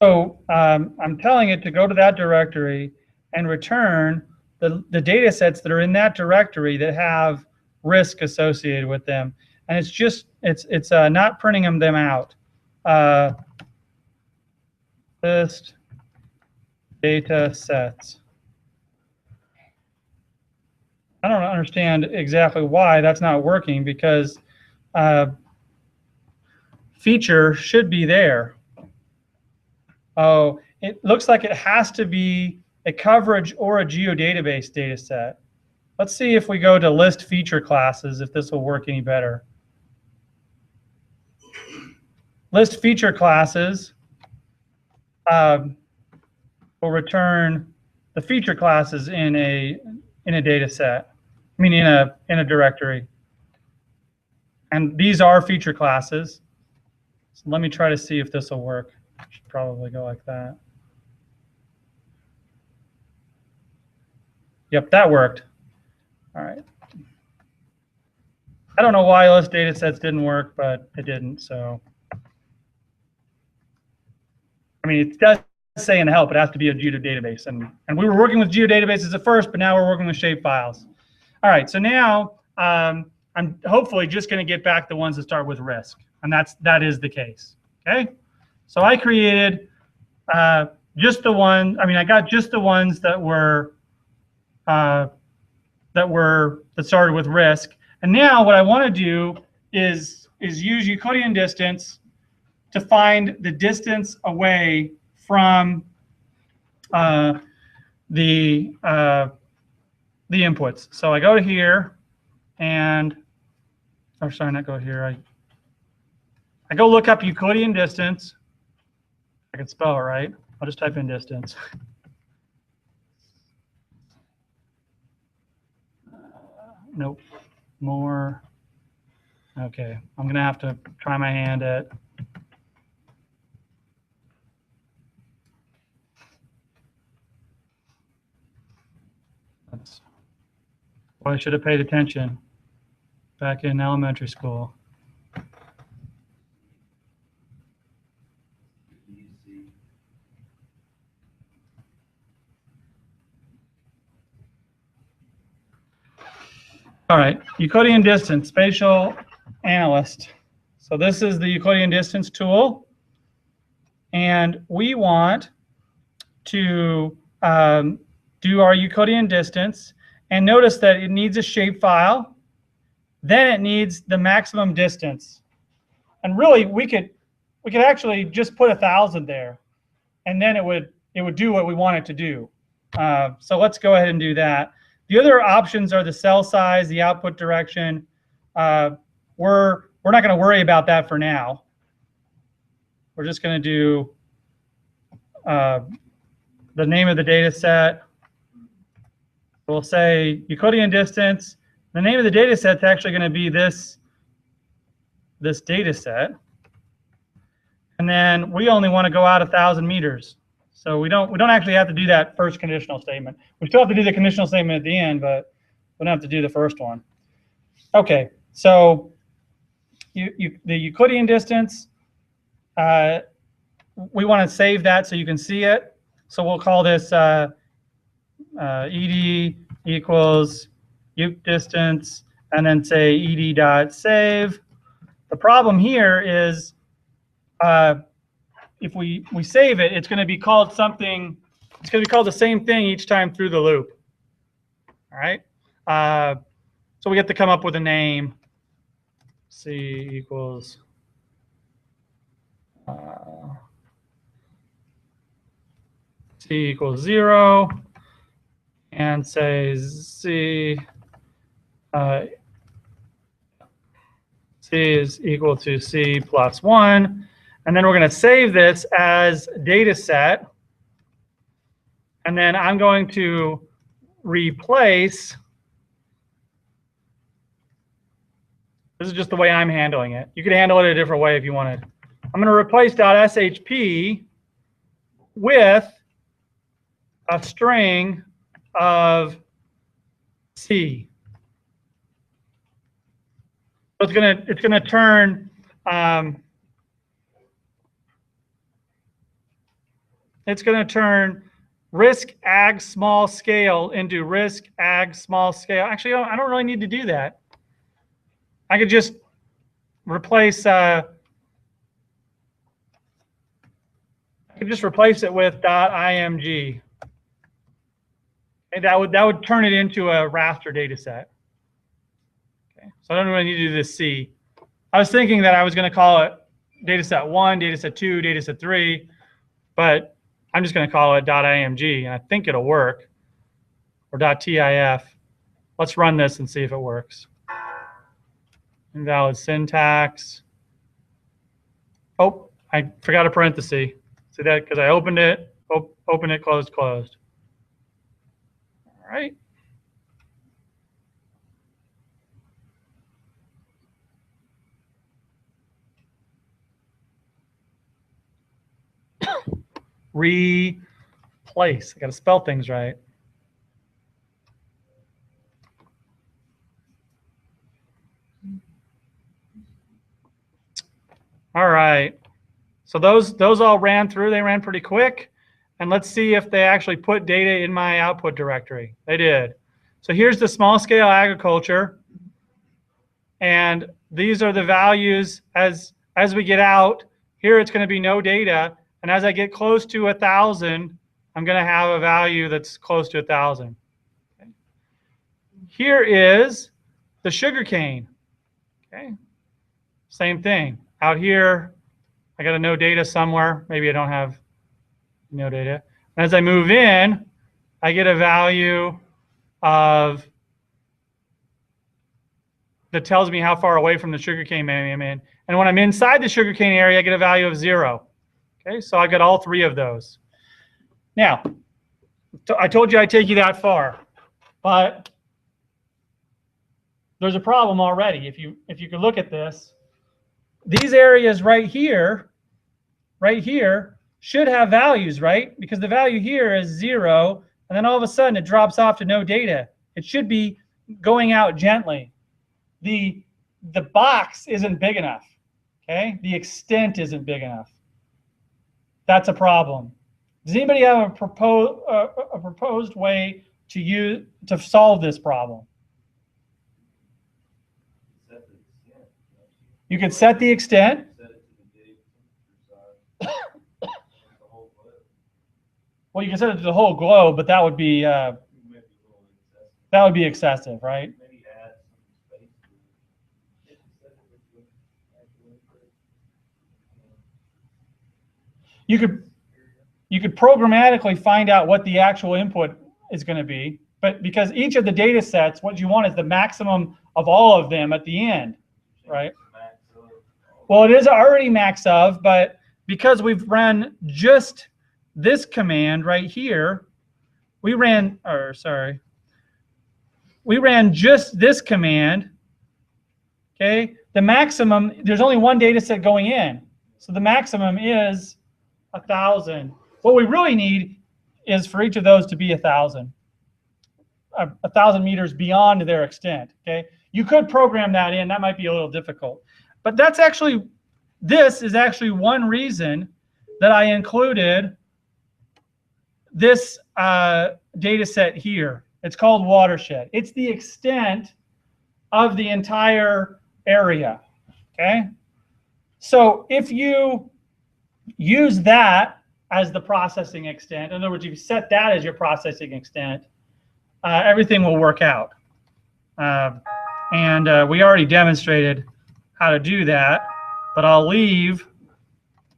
So I'm telling it to go to that directory and return the data sets that are in that directory that have risk associated with them. And it's just, it's not printing them out. List data sets. I don't understand exactly why that's not working, because feature should be there. Oh, it looks like it has to be a coverage or a geodatabase data set. Let's see if we go to list feature classes, if this will work any better. List feature classes will return the feature classes in a data set. I mean, in a directory. And these are feature classes. So let me try to see if this will work. Should probably go like that. Yep, that worked. All right. I don't know why list data sets didn't work, but it didn't. So, I mean, it does say in the help it has to be a geodatabase, and we were working with geodatabases at first, but now we're working with shapefiles. All right. So now I'm hopefully just going to get back the ones that start with risk, and that is the case. Okay. So I created just the one. I mean, I got just the ones that started with risk. And now what I want to do is use Euclidean distance to find the distance away from the inputs. So I go to here, and or sorry, not go here. I go look up Euclidean distance. I can spell it right. I'll just type in distance. Nope. More. Okay. I'm going to have to try my hand at. Well, I should have paid attention back in elementary school. All right, Euclidean distance, spatial analyst. So this is the Euclidean distance tool. And we want to do our Euclidean distance. And notice that it needs a shapefile. Then it needs the maximum distance. And really, we could actually just put 1,000 there, and then it would do what we want it to do. So let's go ahead and do that. The other options are the cell size, the output direction. We're not going to worry about that for now. We're just going to do the name of the data set. We'll say Euclidean distance. The name of the data set is actually going to be this data set. And then we only want to go out 1,000 meters. So we don't actually have to do that first conditional statement. We still have to do the conditional statement at the end, but we don't have to do the first one. Okay, so the Euclidean distance, we want to save that so you can see it. So we'll call this ed equals Euc distance, and then say ed.save. The problem here is if we save it, it's going to be called something. It's going to be called the same thing each time through the loop. All right. So we have to come up with a name. C equals C equals 0, and say C is equal to C plus 1. And then we're going to save this as data set. And then I'm going to replace. This is just the way I'm handling it. You could handle it a different way if you wanted. I'm going to replace .shp with a string of C. So it's gonna turn risk ag small scale into risk ag small scale. Actually, I don't really need to do that. I could just replace I could just replace it with .img. And that would turn it into a raster data set. Okay, so I don't really need to do this C. I was thinking that I was going to call it data set 1, data set 2, data set 3, but I'm just going to call it .img, and I think it'll work, or .tif. Let's run this and see if it works. Invalid syntax. Oh, I forgot a parenthesis. See that? Because I opened it, open it, closed, closed. All right. Replace. I got to spell things right. All right. So those all ran through. They ran pretty quick. And let's see if they actually put data in my output directory. They did. So here's the small scale agriculture. And these are the values as we get out. Here it's going to be no data. And as I get close to 1,000, I'm going to have a value that's close to 1,000. Okay. Here is the sugarcane. Okay. Same thing. Out here, I got a no data somewhere. Maybe I don't have no data. And as I move in, I get a value of that tells me how far away from the sugarcane area I'm in. And when I'm inside the sugarcane area, I get a value of 0. Okay, so I've got all 3 of those. Now, I told you I'd take you that far, but there's a problem already. If you could look at this, these areas right here, should have values, right? Because the value here is 0, and then all of a sudden it drops off to no data. It should be going out gently. The box isn't big enough, okay? The extent isn't big enough. That's a problem. Does anybody have a proposed way to solve this problem? You could set the extent. Well, you can set it to the whole globe, but that would be excessive, right? You could programmatically find out what the actual input is going to be, but because each of the data sets, what you want is the maximum of all of them at the end, right? Well, it is already max of, but because we've run just this command right here, we ran just this command, okay? The maximum, there's only one data set going in, so the maximum is 1,000. What we really need is for each of those to be 1,000 meters beyond their extent, okay? You could program that in, that might be a little difficult. But this is actually one reason that I included this data set here. It's called watershed. It's the extent of the entire area, okay? So if you use that as the processing extent, in other words, if you set that as your processing extent, everything will work out. And we already demonstrated how to do that, but I'll leave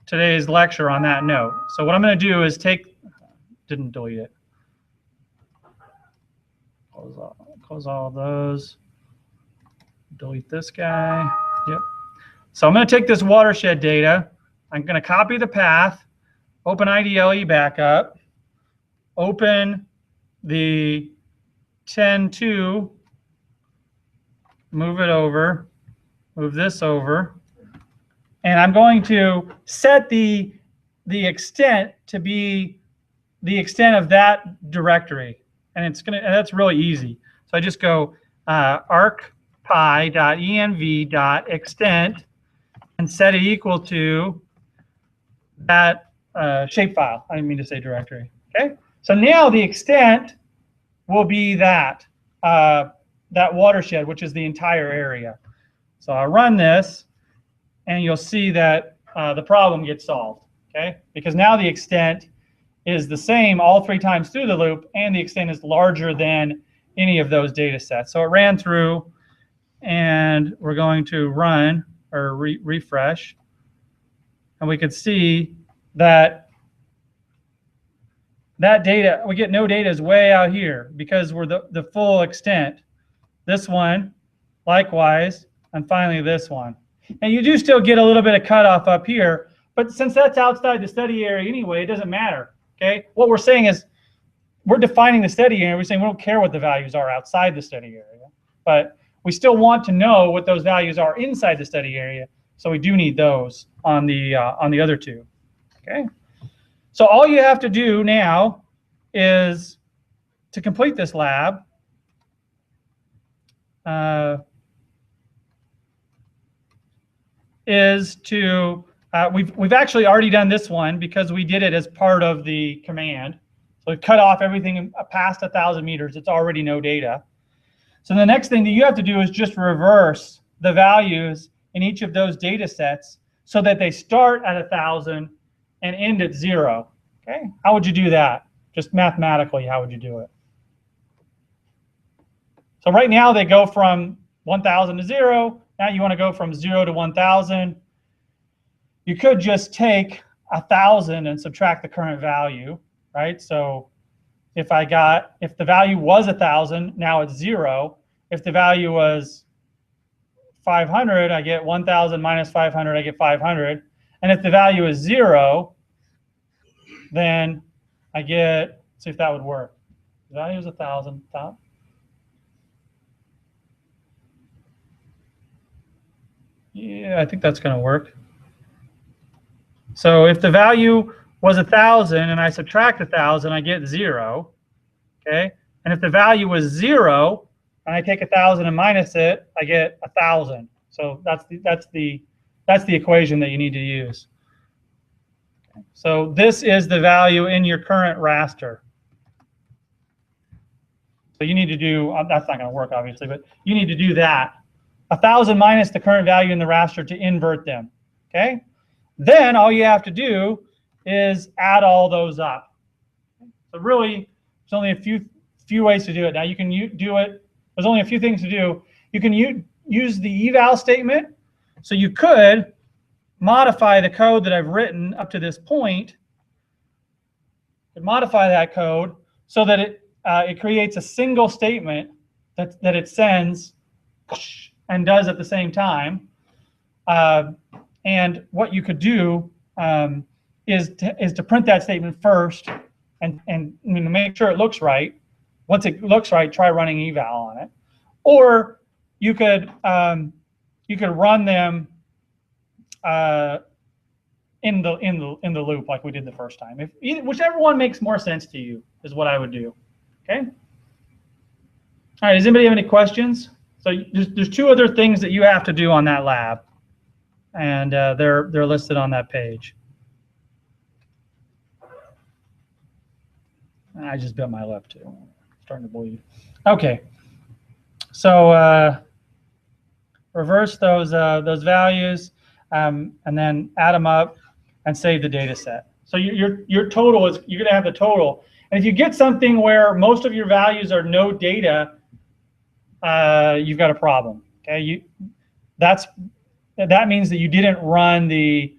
today's lecture on that note. So what I'm going to do is didn't delete it. Close all of those. Delete this guy. Yep. So I'm going to take this watershed data. I'm going to copy the path, open IDLE back up, open the 10.2, move it over, move this over, and I'm going to set the extent to be the extent of that directory, and that's really easy. So I just go arcpy.env.extent and set it equal to that shapefile. I didn't mean to say directory. Okay. So now the extent will be that watershed, which is the entire area. So I run this, and you'll see that the problem gets solved. Okay. Because now the extent is the same all 3 times through the loop, and the extent is larger than any of those data sets. So it ran through, and we're going to run or refresh, and we can see that data, we get no data is way out here because we're the full extent. This one, likewise, and finally this one. And you do still get a little bit of cutoff up here, but since that's outside the study area anyway, it doesn't matter. Okay, what we're saying is we're defining the study area. We're saying we don't care what the values are outside the study area, but we still want to know what those values are inside the study area. So we do need those on the other 2. Okay, so all you have to do now is to complete this lab. We've actually already done this one because we did it as part of the command. So we've cut off everything past 1,000 meters. It's already no data. So the next thing that you have to do is just reverse the values in each of those data sets so that they start at 1,000 and end at 0. Okay, how would you do that? Just mathematically, how would you do it? So right now they go from 1,000 to 0. Now you want to go from 0 to 1,000. You could just take 1,000 and subtract the current value, right? So if the value was 1,000, now it's 0. If the value was 500, I get 1,000 minus 500, I get 500. And if the value is 0, then I get, see if that would work. The value is 1,000. Yeah, I think that's going to work. So if the value was 1,000 and I subtract 1,000, I get 0. Okay, and if the value was 0 and I take 1,000 and minus it, I get 1,000. So that's the equation that you need to use. Okay. So this is the value in your current raster. So you need to do, that's not going to work obviously, but you need to do that. 1,000 minus the current value in the raster to invert them. Okay, then all you have to do is add all those up. So really, there's only a few ways to do it. Now you can do it. There's only a few things to do. You can use the eval statement. So you could modify the code that I've written up to this point. And modify that code so that it creates a single statement that it sends and does at the same time. And what you could do is to print that statement first and make sure it looks right. Once it looks right, try running eval on it. Or you could run them in the loop like we did the first time. Whichever one makes more sense to you is what I would do. Okay. All right. Does anybody have any questions? So there's 2 other things that you have to do on that lab, and they're listed on that page. I just bit my lip too. Starting to bleed. Okay. So reverse those values, and then add them up and save the data set. So your total is, you're going to have the total. And if you get something where most of your values are no data, you've got a problem. Okay, that's that means that you didn't run the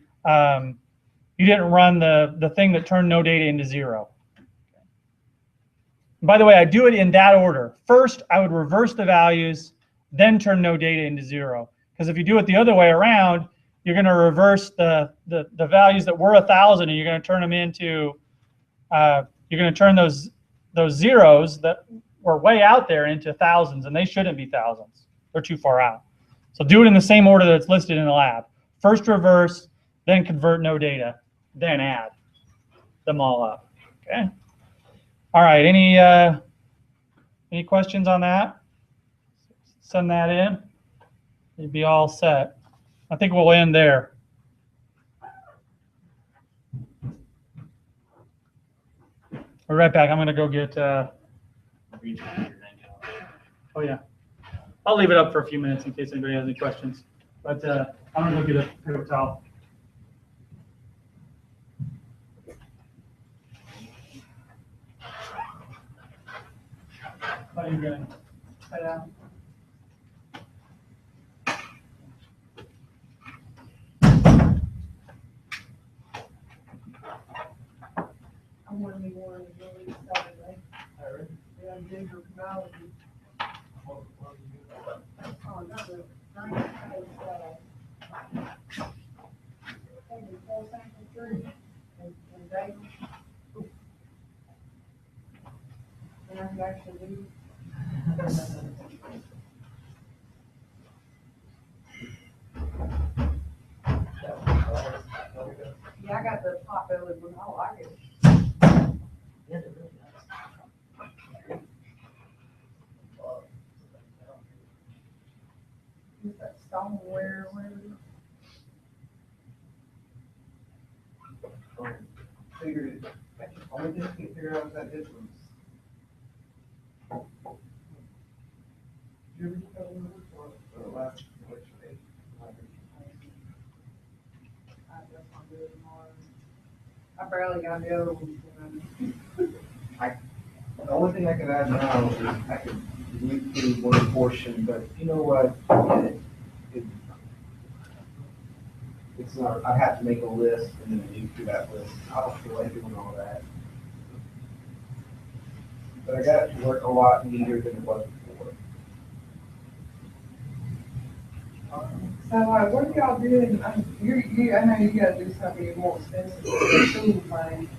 the thing that turned no data into 0. By the way, I do it in that order. First, I would reverse the values, then turn no data into 0. Because if you do it the other way around, you're going to reverse the values that were 1,000, and you're going to turn them into you're going to turn those zeros that were way out there into thousands, and they shouldn't be thousands. They're too far out. So do it in the same order that's listed in the lab. First reverse, then convert no data, then add them all up. Okay. All right. Any questions on that? Send that in. You'd be all set. I think we'll end there. We're right back. I'm going to go get. Oh yeah. I'll leave it up for a few minutes in case anybody has any questions. But I'm going to go get a paper towel. How you going? Head out. I'm one of the ones really Saturday. Yeah, ginger technology. Oh, no, the green is, full sample 3 and David. And I can actually do. Yeah, I got the pot belly one. I like it. Yeah, they're really nice. Is that stoneware or whatever? Figured, only thing I can figure out is that difference. Did you ever get that one for the last election day? I guess I'll do it tomorrow. I barely got the other one. The only thing I can add now is I could delete through one portion, but you know what? It's not, I have to make a list and then read through that list. I don't feel like doing all that. But I got it to work a lot neater than it was before. So, what are y'all doing? I know you gotta do something more expensive for the school thing,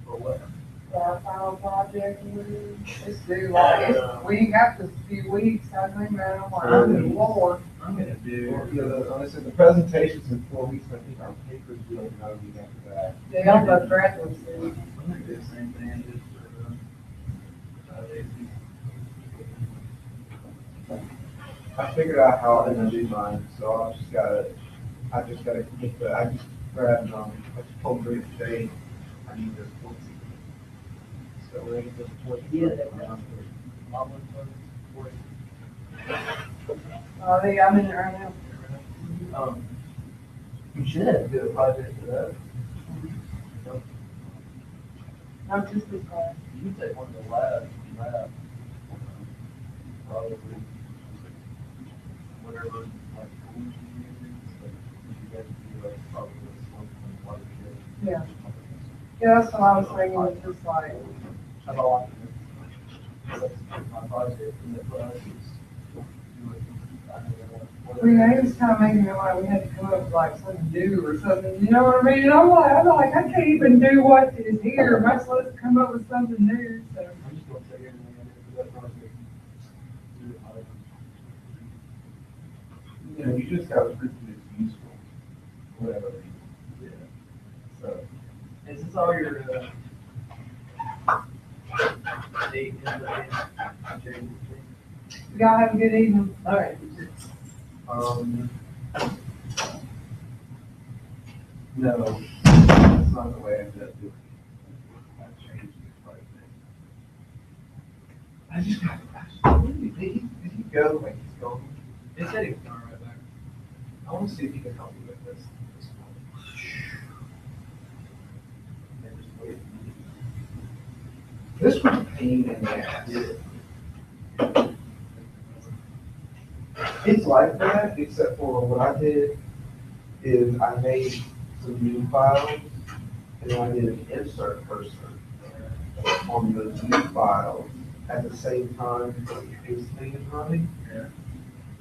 For what? for our final project. It's due like, we ain't got this few weeks, I think, man, I'm like, oh, Lord. I'm gonna do, listen, the presentation's in 4 weeks, but I think our paper's due like another week after that. Yeah, I'm the graduate student. I'm gonna do the same thing, just I figured out how I'm gonna do mine, so I just gotta get I just grabbed, I just told Rick today, I need this point. So we're gonna get this point. Yeah, that was Oh, I'm in it right now. You should have to do a project for that. I'm just as glad. You can take one to the lab, probably, whatever, like, tools you use, like, you guys do, like, probably smoke and water. Yeah. Yeah, that's what I was thinking, it's just like, That's all I can do. That's my project, and the class is do it. we know, it was kind of making it like we had to come up with like something new or something, you know what I mean? And I'm like, I can't even do what is here, much less come up with something new, so. I'm just gonna take everything I did for that project. Do it however. You know, you just gotta prove that it's useful, whatever. Yeah. So, Is this all your, date and Y'all have a good evening. all right. no, that's not the way I ended up doing it. I changed it quite a bit. I just got, did he go, like he's going? They said he was coming right back. I wanna see if he can help me with this. And just wait. This was a pain in the ass. It's like that, except for what I did is I made some new files and I did an insert cursor on those new files at the same time this thing is running.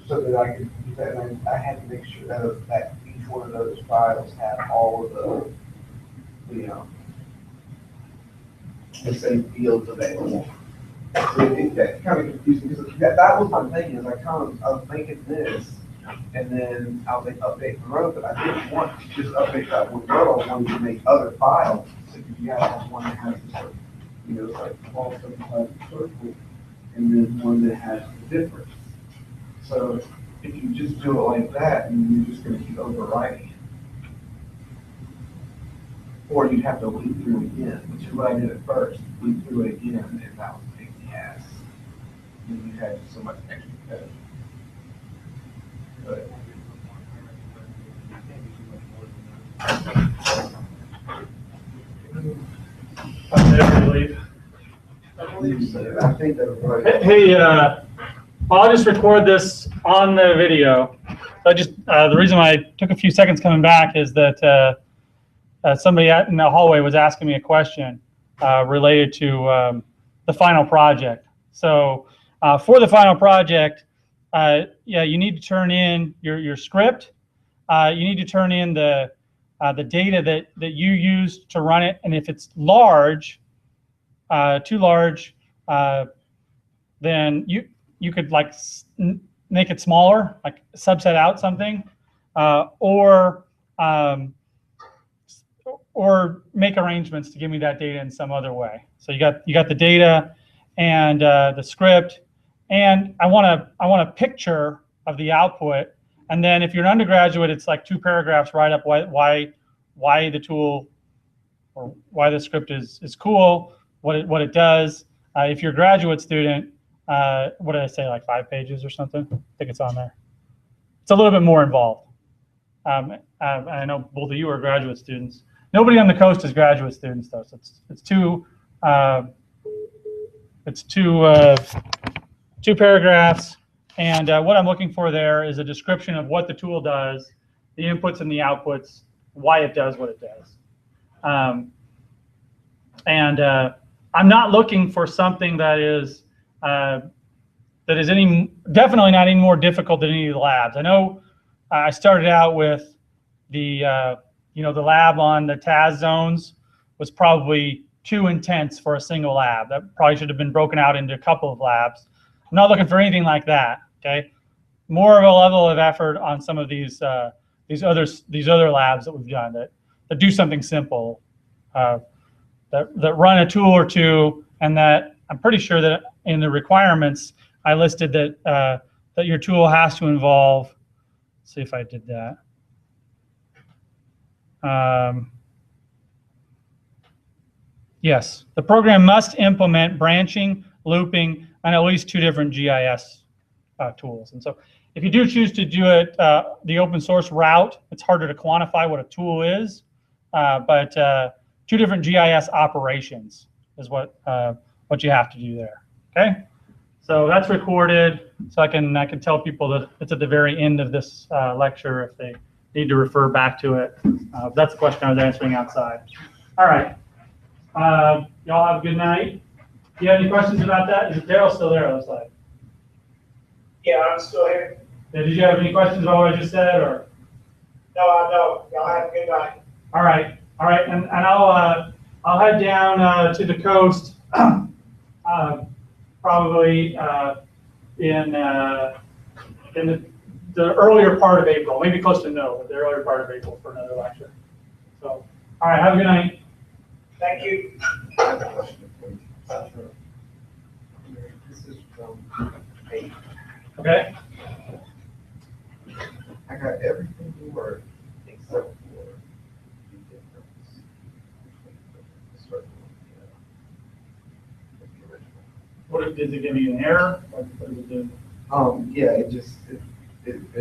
So that I could do that, and I had to make sure that each one of those files had all of the same fields available. So that kind of confusing, because that was my thing, is I was making this, and then I was like, update the row, but I didn't want to just update that one row, I wanted to make other files. So you have one that has this, like 1275 circle, and then one that has the difference. So if you just do it like that, and you're just gonna keep overwriting it. Or you'd have to lead through it again, which is what I did at first, lead through it again, and that was a pain in the ass. And you had so much extra code. But I believe. I think that was right. Hey, I'll just record this on the video. So the reason why I took a few seconds coming back is that somebody in the hallway was asking me a question related to the final project. So for the final project, yeah, you need to turn in your script. You need to turn in the data that you used to run it, and if it's large, too large, then you could like make it smaller, like subset out something, or make arrangements to give me that data in some other way. So you got the data and the script, and I want a picture of the output. And then if you're an undergraduate, it's like 2 paragraphs write up why the tool or why the script is cool, what it does. If you're a graduate student, what did I say, like 5 pages or something? I think it's on there. It's a little bit more involved. I know both of you are graduate students. Nobody on the coast is graduate students though, so it's two paragraphs. And what I'm looking for there is a description of what the tool does, the inputs and the outputs, why it does what it does. I'm not looking for something that is definitely not any more difficult than any of the labs. I know I started out with the lab on the TAS zones was probably too intense for a single lab. That probably should have been broken out into a couple of labs. I'm not looking for anything like that. Okay, more of a level of effort on some of these other labs that we've done that do something simple, that run a tool or two, and that I'm pretty sure that in the requirements I listed that your tool has to involve. Let's see if I did that. Yes, the program must implement branching, looping, and at least 2 different GIS tools. And so if you do choose to do it the open source route, it's harder to quantify what a tool is, but 2 different GIS operations is what you have to do there. Okay, so that's recorded, so I can tell people that it's at the very end of this lecture if they need to refer back to it. That's the question I was answering outside. All right, y'all have a good night. Do you have any questions about that? Is Daryl still there? It looks like. Yeah, I'm still here. Yeah, did you have any questions about what I just said, or? No, I don't. Y'all have a good night. All right, and I'll head down to the coast, probably in the earlier part of April, maybe close to no, but the earlier part of April for another lecture. So, all right, have a good night. Thank you. I have a question for you. This is from 8. Okay. I got everything you were except for the difference between the circle and the original. What does it give you an error? What does it do? Yeah, it just gives me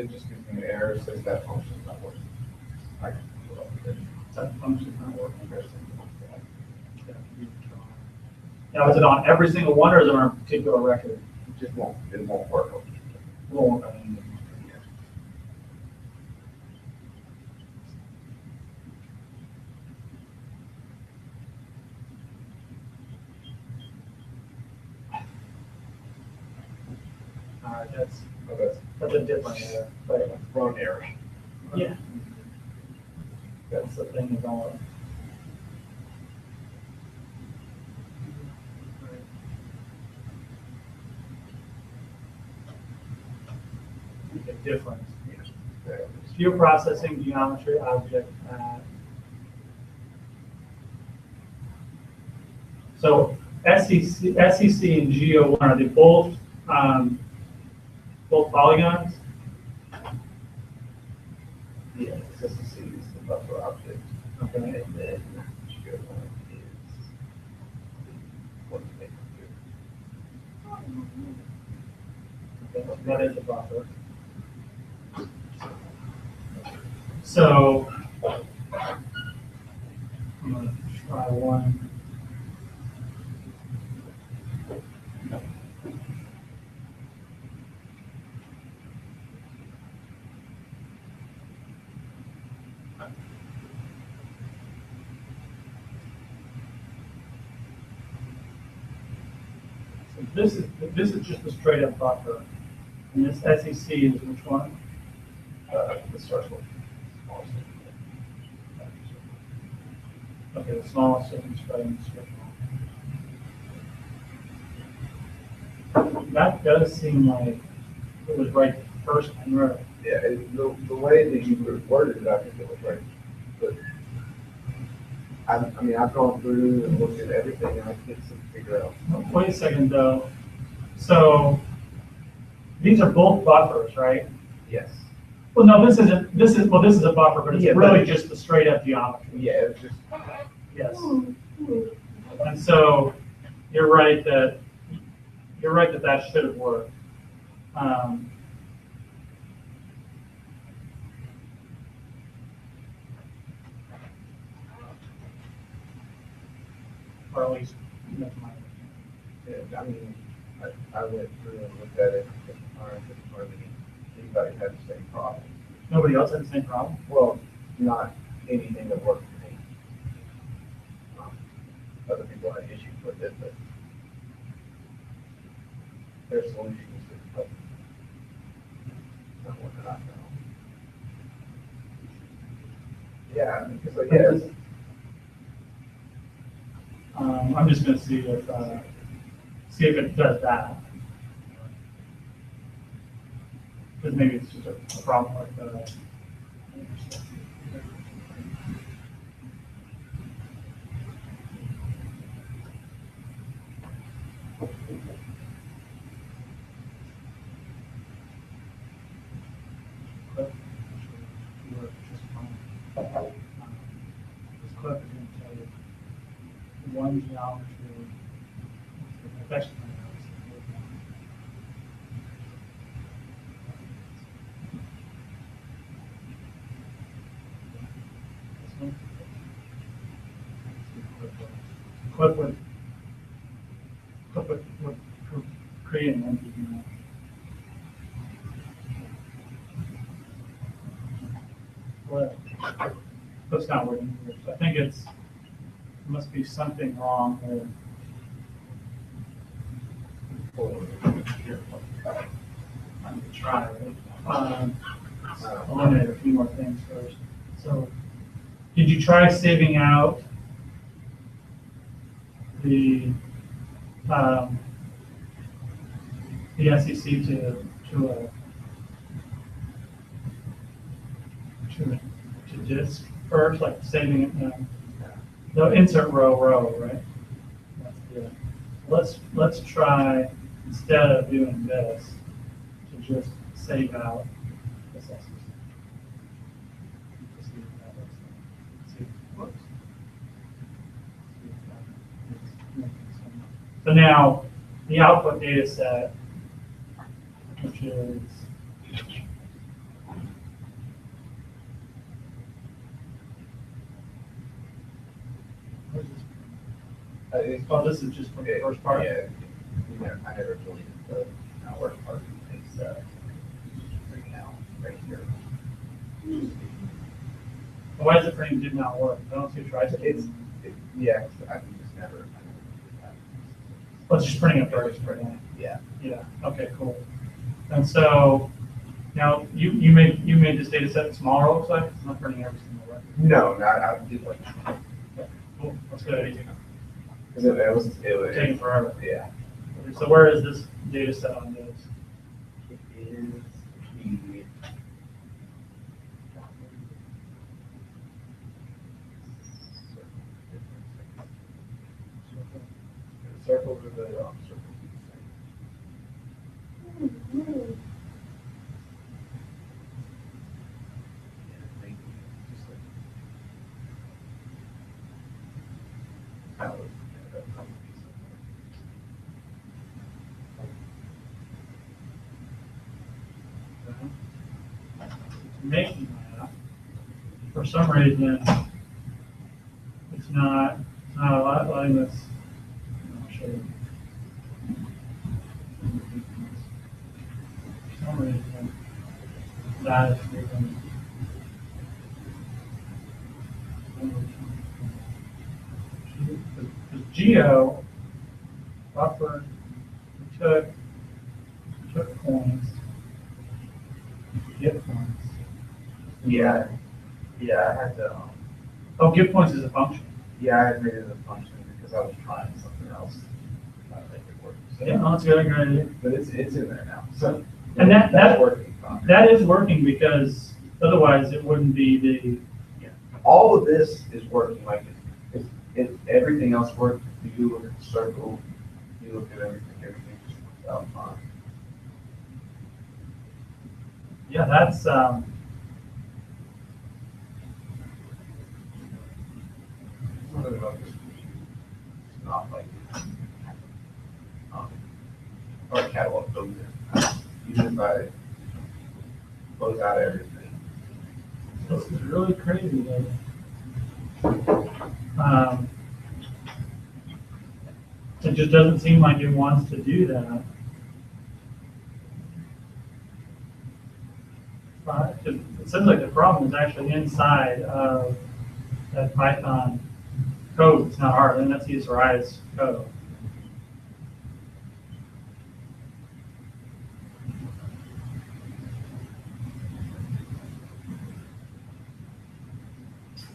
an error. It says that function's not working. I can pull up the That function's not working. or something like that. Now, is it on every single one, or is it on a particular record? It won't work. Well, All right, that's Oh, a different error, but that's wrong error. yeah, that's the thing about it. The difference. View processing geometry object. So SEC and GO1, are they both polygons? Yeah, consistency is the buffer object, Okay. and then GO1 is what the main computer. Okay, that is a buffer. So I'm gonna try one. So this is just a straight up buffer. And this SEC is which one? The circle. Smallest one. Okay, the smallest signal spreading circle. That does seem like it was right first time row. Yeah, the way that you worded it, I think it was right. But I mean, I've gone through and looked at everything, and I can't seem to figure out. Wait a second though. So these are both buffers, right? Yes. Well, no, this isn't. This is a buffer, but it's Yeah, really but- just the straight up geometry. Yeah, it's just, Yes. And so you're right that that should have worked. Or at least that's my understanding. yeah, I mean, I went through and looked at it, and hardly anybody had the same problem. Nobody else had the same problem? Well, not anything that worked for me. Other people had issues with it, but their solutions is like, not what I found. Yeah, I mean, because like, yeah, I'm just gonna see if it does that. Because maybe it's just a problem like that. This clip is going to tell you one geometry. Actually, clip would create an empty geometry. Well, that's not working here. So I think there must be something wrong here. I'm gonna try, right? Eliminate a few more things first. So, did you try saving out the SEC to disk first, like saving it? No, insert row, right? That's good. Let's try, instead of doing this, to just save out this SEC. See if that looks like. See if it works. See if that makes sense. So now, the output data set, which is oh, this is just from the first part? Yeah, you know, I never deleted the work part. It's, right now, right here. Why is it printing did not work? I don't see a try to. Yeah, I can just never. Well, it's just printing up first. Yeah. Yeah, okay, cool. And so now you made this data set smaller, it looks like, it's not printing every single record. No, not, I did like, Cool, that's good. because it was, Taking forever. yeah. So where is this data set on this? It is the. Circles are the, circles. Making that. For some reason, it's not letting us. I'll show you. For some reason, that is moving. The geo buffer, we took points, get points. Yeah, yeah, I had to, Oh, get points is a function. yeah, I had made it a function because I was trying something else. To make it work. So- Yeah, no, that's a good idea. But it's in there now, so. And that's that- working fine. That is working because otherwise it wouldn't be the, All of this is working like if everything else worked, you look at the circle, you look at everything just works out fine. yeah, that's, Something about this machine, it's not like, our catalog goes in. Even if I close out everything. this is really crazy though. It just doesn't seem like it wants to do that. But it seems like the problem is actually inside of that Python code. It's not hard, and that's USRI's code.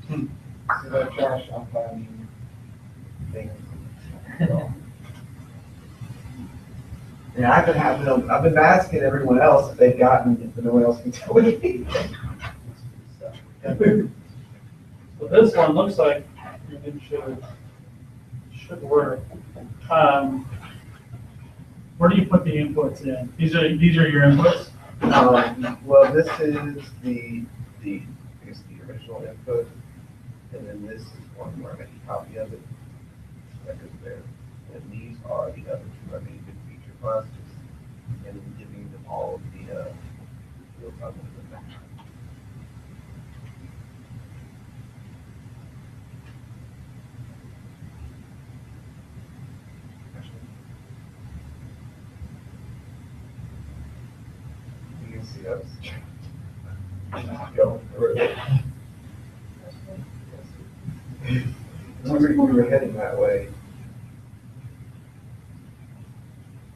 So that Josh, I'm finding things. Yeah, I've been asking everyone else if they've gotten it, but no one else can tell me. So this one looks like it should work. Where do you put the inputs in? These are your inputs? Well, this is the, I guess the original input, and then this is one where I make a copy of it. That goes there. And these are the other two I made good feature classes, and then giving them all of the, field type of the back. You can see us going through it. We were heading that way.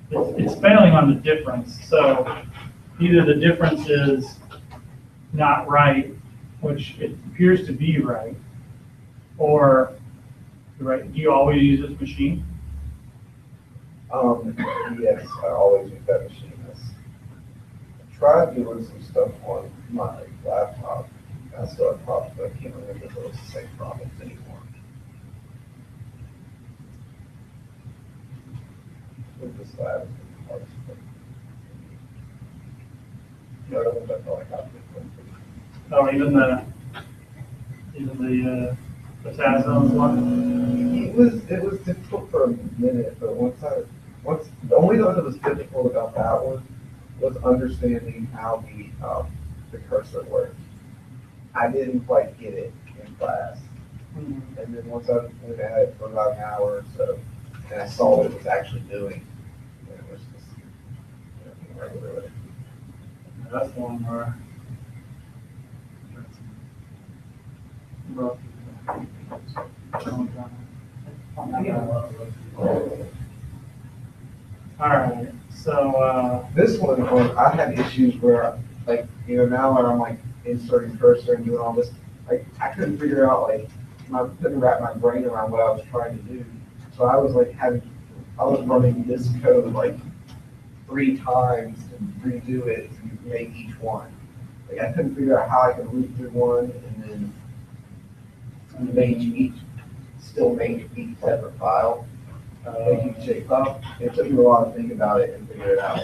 It's failing on the difference. So either the difference is not right, which it appears to be right, or right. Do you always use this machine? Yes, I always use that machine. I tried doing some stuff on my laptop. I still have problems, but I can't remember if those the same problems anymore. With this lab, it's the hardest thing. The other ones I felt like I could. Oh, even the TASON one? It was difficult for a minute, but the only one that was difficult about that one was understanding how the cursor worked. I didn't quite get it in class. And then once I went at it for about an hour or so, and I saw what it was actually doing, and it was just, regular with it. That's the one where. All right, So, This one, I had issues where, like, now when I'm like inserting cursor and doing all this, like, I couldn't figure out, like, couldn't wrap my brain around what I was trying to do. So I was like I was running this code like 3 times to redo it to make each one. Like, I couldn't figure out how I could root through one and then still make each separate file, make each shape file. It took me a while to think about it and figure it out.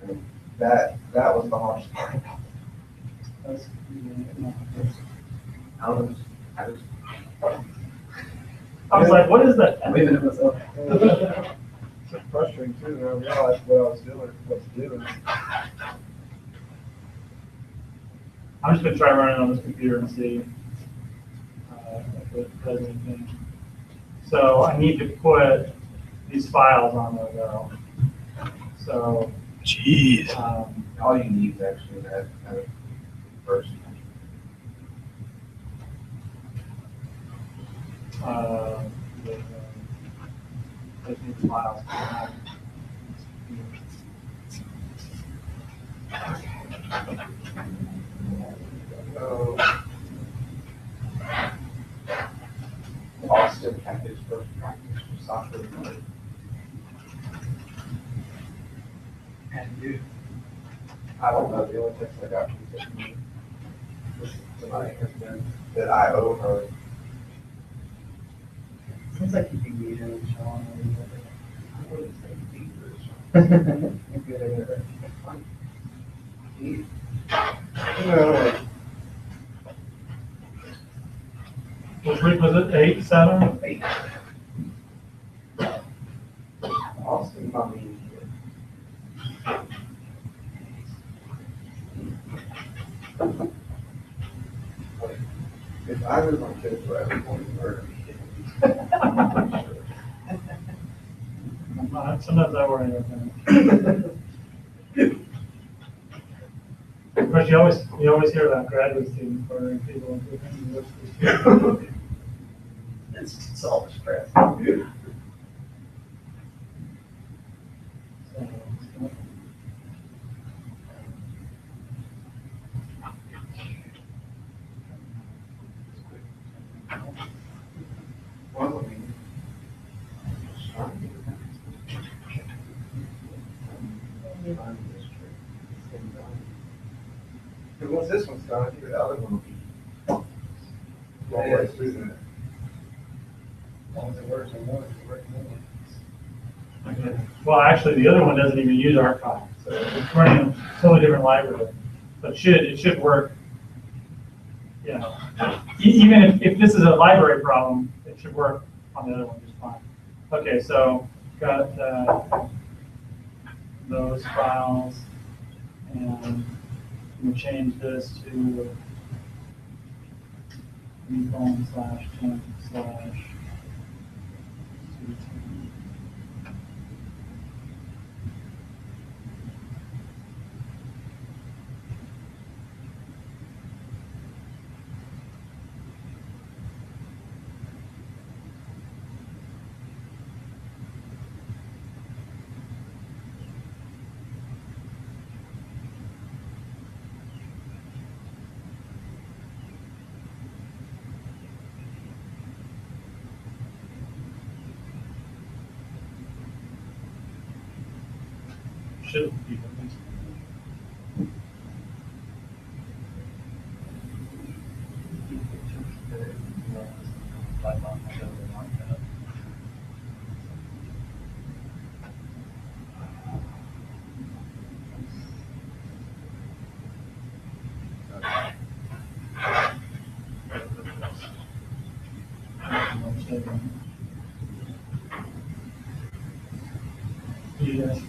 And that was the hardest part about it. I was like, what is that? It's frustrating too, and I realized what I was doing, what's doing. I'm just gonna try running on this computer and see if it does anything. So I need to put these files on there though. So. Jeez. All you need is actually that kind of first. Take these files. Austin package first practice for software. And you, I don't know, the only text I got from Tiffany tonight has been that I owe her. Seems like you can read it, Sean. I wouldn't say deeper. No, Which week was it? 8, 7? Austin, mommy. If I was my kids were ever going to murder me. Sometimes I worry about that. Of course, you always hear about graduate students murdering people in universities. It's all stress. Well, I mean, and once this one's done, the other one will be. Yeah, it's isn't it? As long as it works on one, it's working on one. Well, actually, the other one doesn't even use archive, so it's running a totally different library. But it should work. You know, even if this is a library problem, it should work on the other one just fine. Okay, so got those files, and we change this to /temp/. Should be at least. Yes.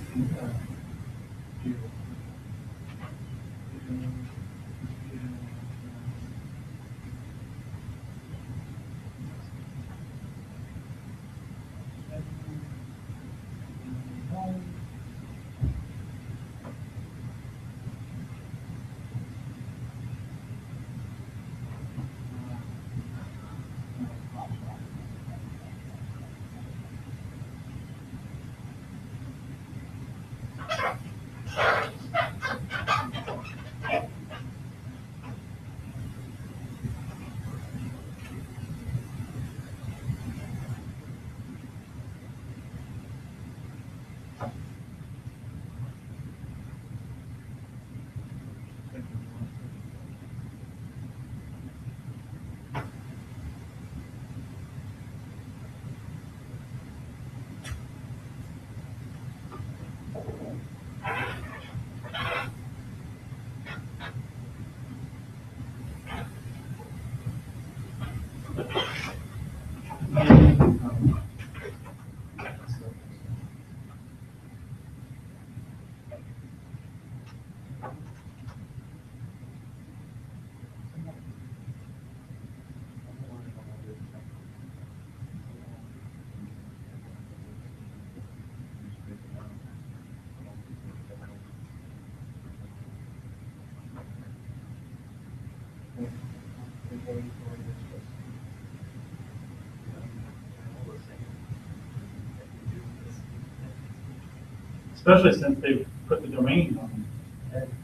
especially since they've put the domain on.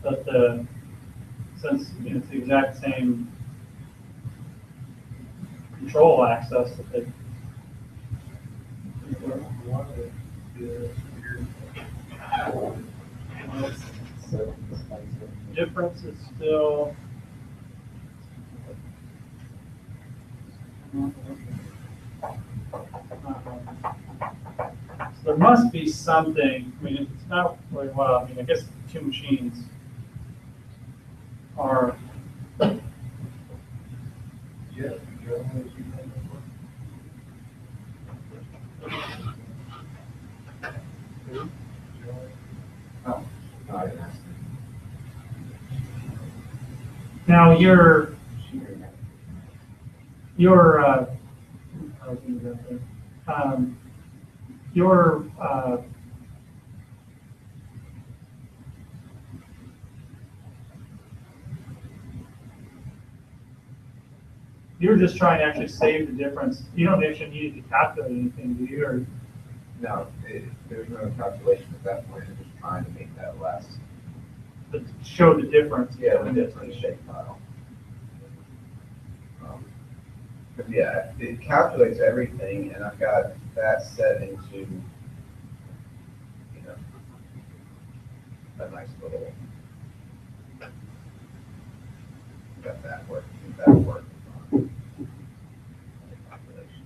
But since it's the exact same control access that they. Difference is still. So there must be something, I mean, if it's not really well, I mean, I guess the two machines are. Yeah. Oh, I didn't ask. Now your your you're just trying to actually save the difference. You don't actually need to calculate anything, do you? Or No, there's no calculation at that point, I'm just trying to make that less. to show the difference? Yeah, the different shape file. But yeah, it calculates everything, and I've got that set into, you know, a nice little, got that working, that working on the calculation.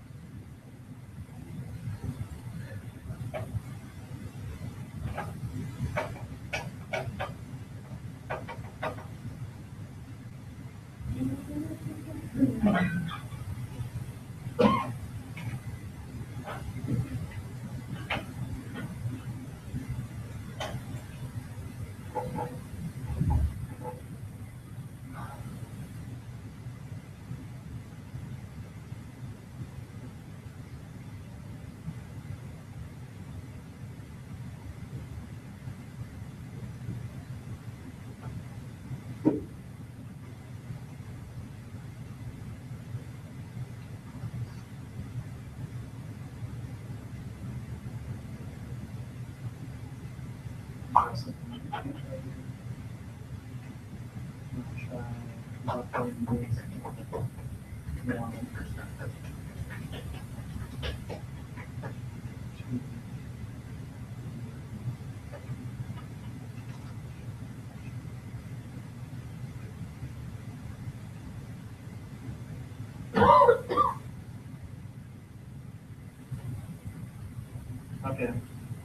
Okay.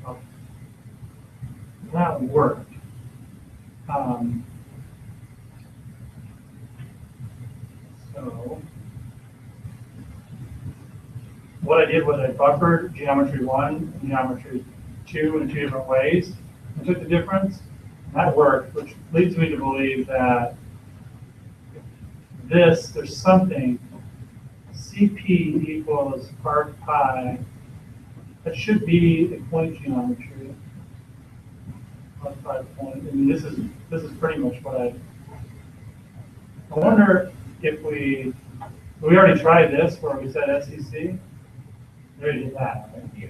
Well, that worked. So what I did was I buffered geometry 1 and geometry 2 in 2 different ways. I took the difference, and that worked, which leads me to believe that there's something, CP equals arc pi, that should be a point geometry. Arc pi point, I mean, this is pretty much what I wonder if we already tried this where we said SEC. We already did that, right? Yeah.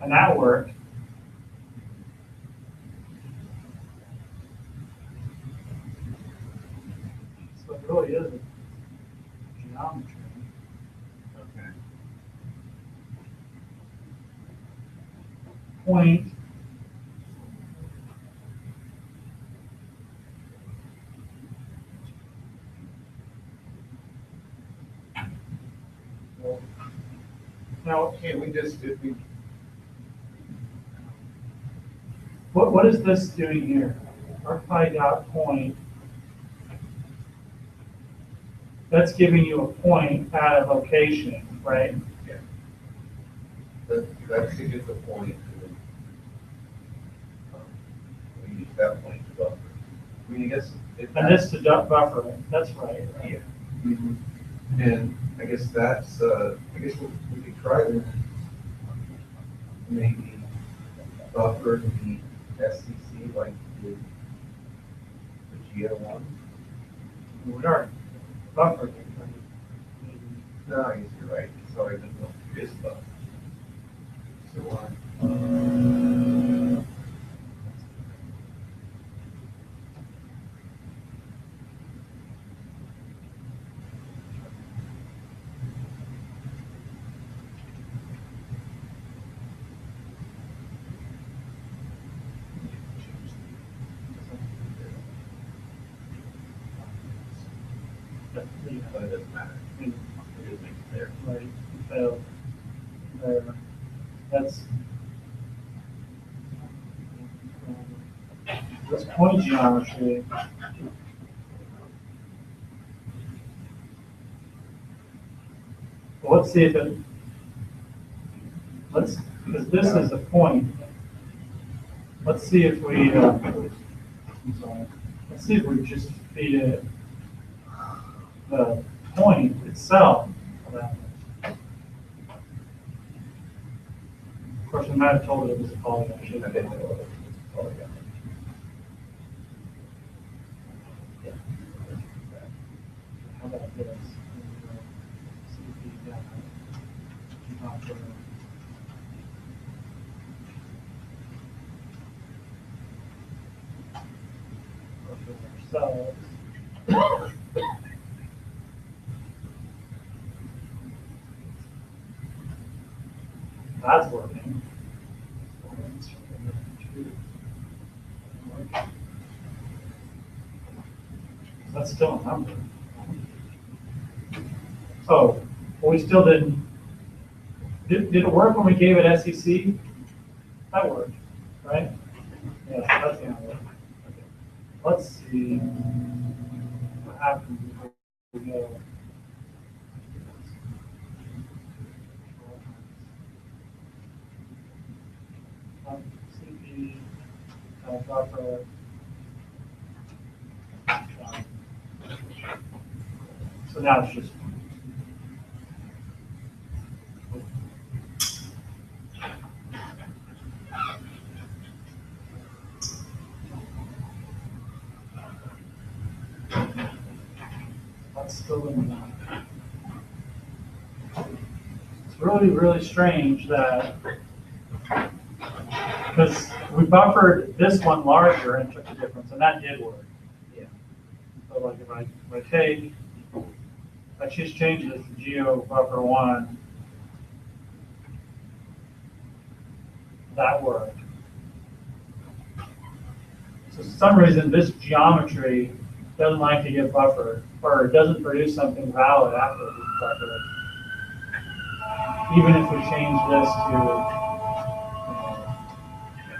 And that worked. So it really is a geometry. Okay. Point. Now, Can't we just, if we, what is this doing here? Arc pi dot point. That's giving you a point at a location, right? that's to get the point, and then, we use that point to buffer. I mean, I guess. And this to buffer it. That's right. Yeah. And I guess that's, I guess we could try to maybe buffer the SCC like the GHY. We are buffered. No, I guess you're right, it's already been built, it is buffer. So, but, you but know, it doesn't matter. I mean, It just makes it there. right, you failed. There, that's. This point geometry. Well, let's see if it, because this is a point. Let's see if we, I'm sorry. Let's see if we just feed it the point itself. Of course, we might have told it it was a polygon. I didn't know what it was. Oh, yeah. How about this? See if we got it. Ourselves. That's working. That's still a number. Oh, well, we still didn't. Did it work when we gave it SEC? That worked, right? Yes, that's gonna work. Okay. Let's see what happens if we go. CP buffer. So now it's just. That's still in the. It's really, really strange that, because we buffered this one larger and took the difference, and that did work. Yeah. So like if I take, I just change this to geo buffer 1, that worked. So for some reason, this geometry doesn't like to get buffered, or it doesn't produce something valid after it's buffered. Even if we change this to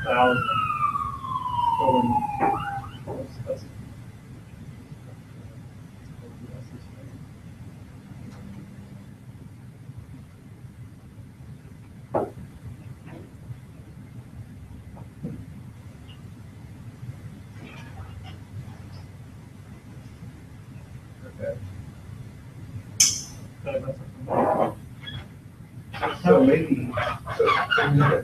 1,000. That's Okay. okay, So maybe,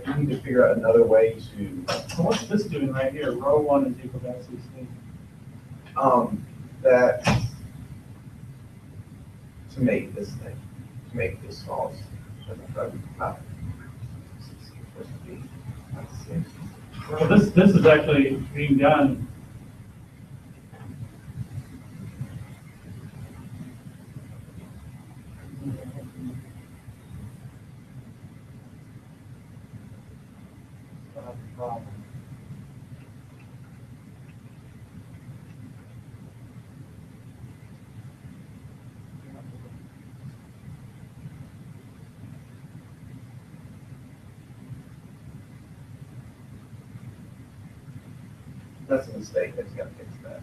we need to figure out another way to, so what's this doing right here? Row 1 is equal to SEC. that, to make this thing, to make this false. Well, this is actually being done. Problem. That's a mistake, I just gotta fix that.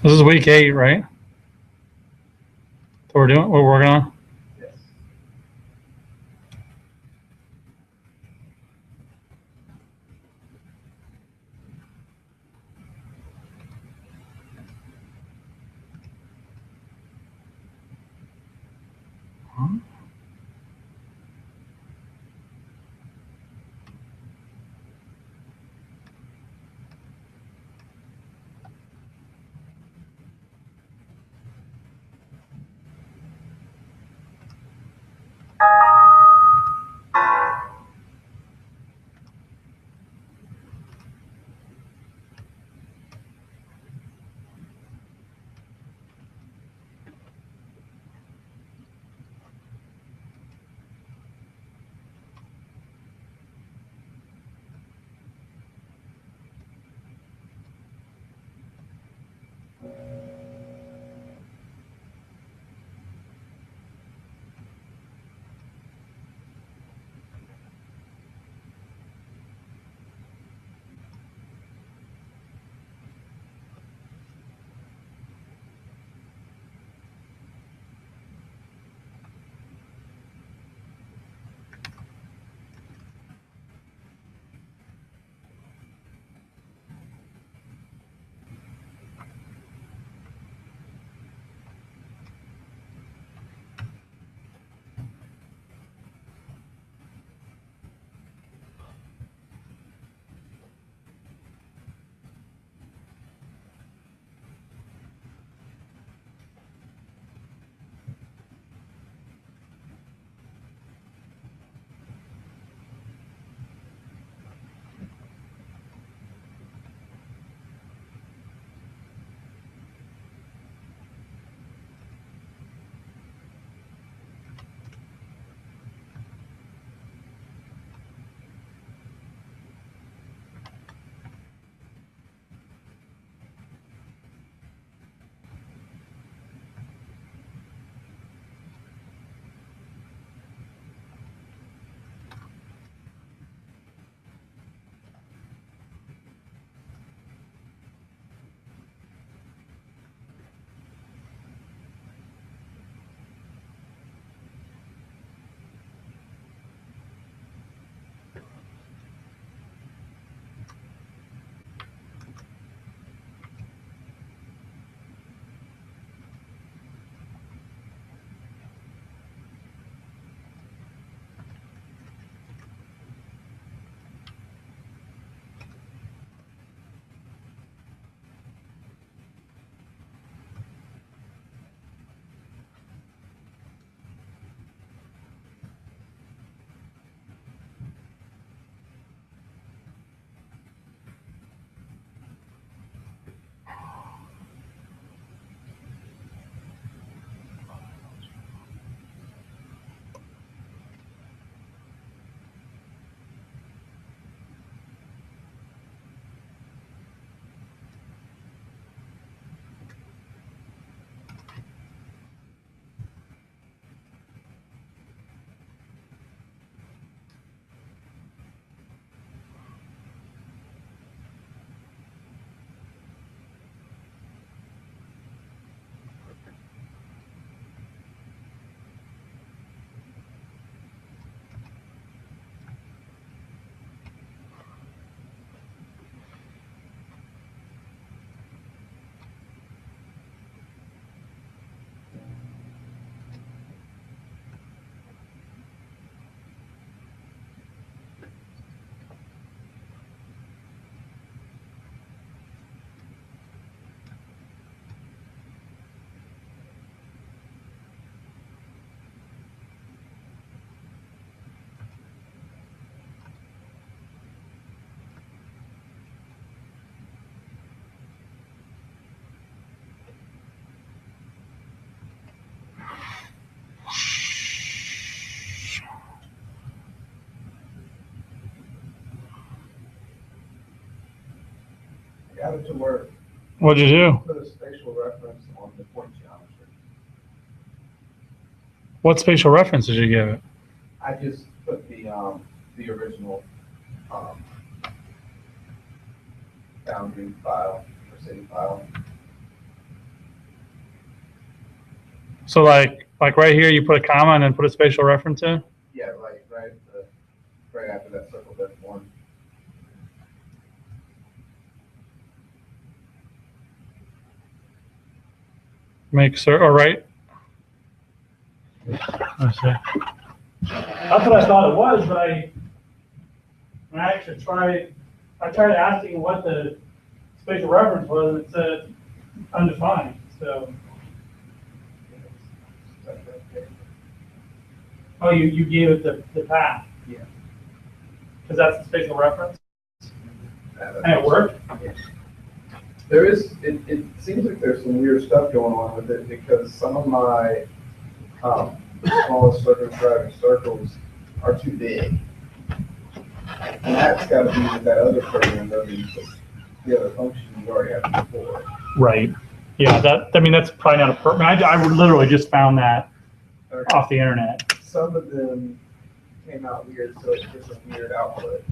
This is week 8, right? So we're working on. Yes. I got it to work. What'd you do? Put a spatial reference on the point geometry. What spatial reference did you give it? I just put the original boundary file or city file. So like right here, you put a comma and then put a spatial reference in? Yeah, right after that circle, that's one. Make sure, or right? Let's see. That's what I thought it was, but when I actually tried asking what the spatial reference was, and it said undefined, so. Oh, you gave it the path? Yeah. Because that's the spatial reference? And And it worked? There is, it seems like there's some weird stuff going on with it because some of my smallest circumscribing circles are too big. And that's got to be with that other program, the other function you already have before. Right. Yeah, that's probably not a I literally just found that off the internet. Some of them came out weird, so it gives a weird output.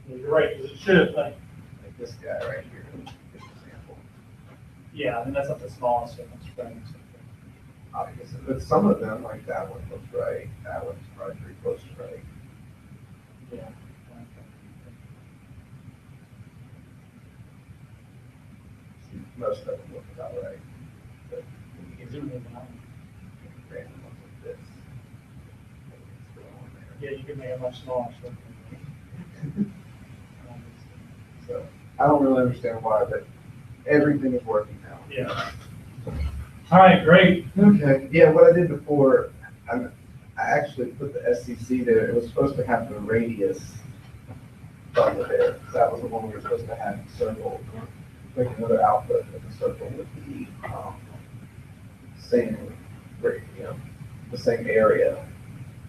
You're right, because it should, Like this guy right here, is an example. yeah, and that's not the smallest difference. Obviously, but some of them, like that one looks right, that one's probably pretty close to right. Yeah. Most of them look about right. But when you get Zoom in now. random ones like this, it's going on there. Yeah, you can make it much smaller. So I don't really understand why, but everything is working now. Yeah. All right, great. Okay, yeah, what I did before, I actually put the SCC there. It was supposed to have the radius button there. That was the one we were supposed to have circled. Make another output of the circle with the same, the same area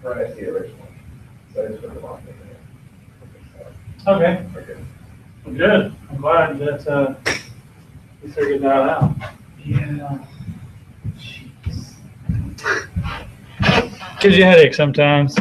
as the original. So I just put the wrong thing there. Okay, Okay. good. I'm glad that we figured that out. Yeah. Jeez. Gives you a headache sometimes.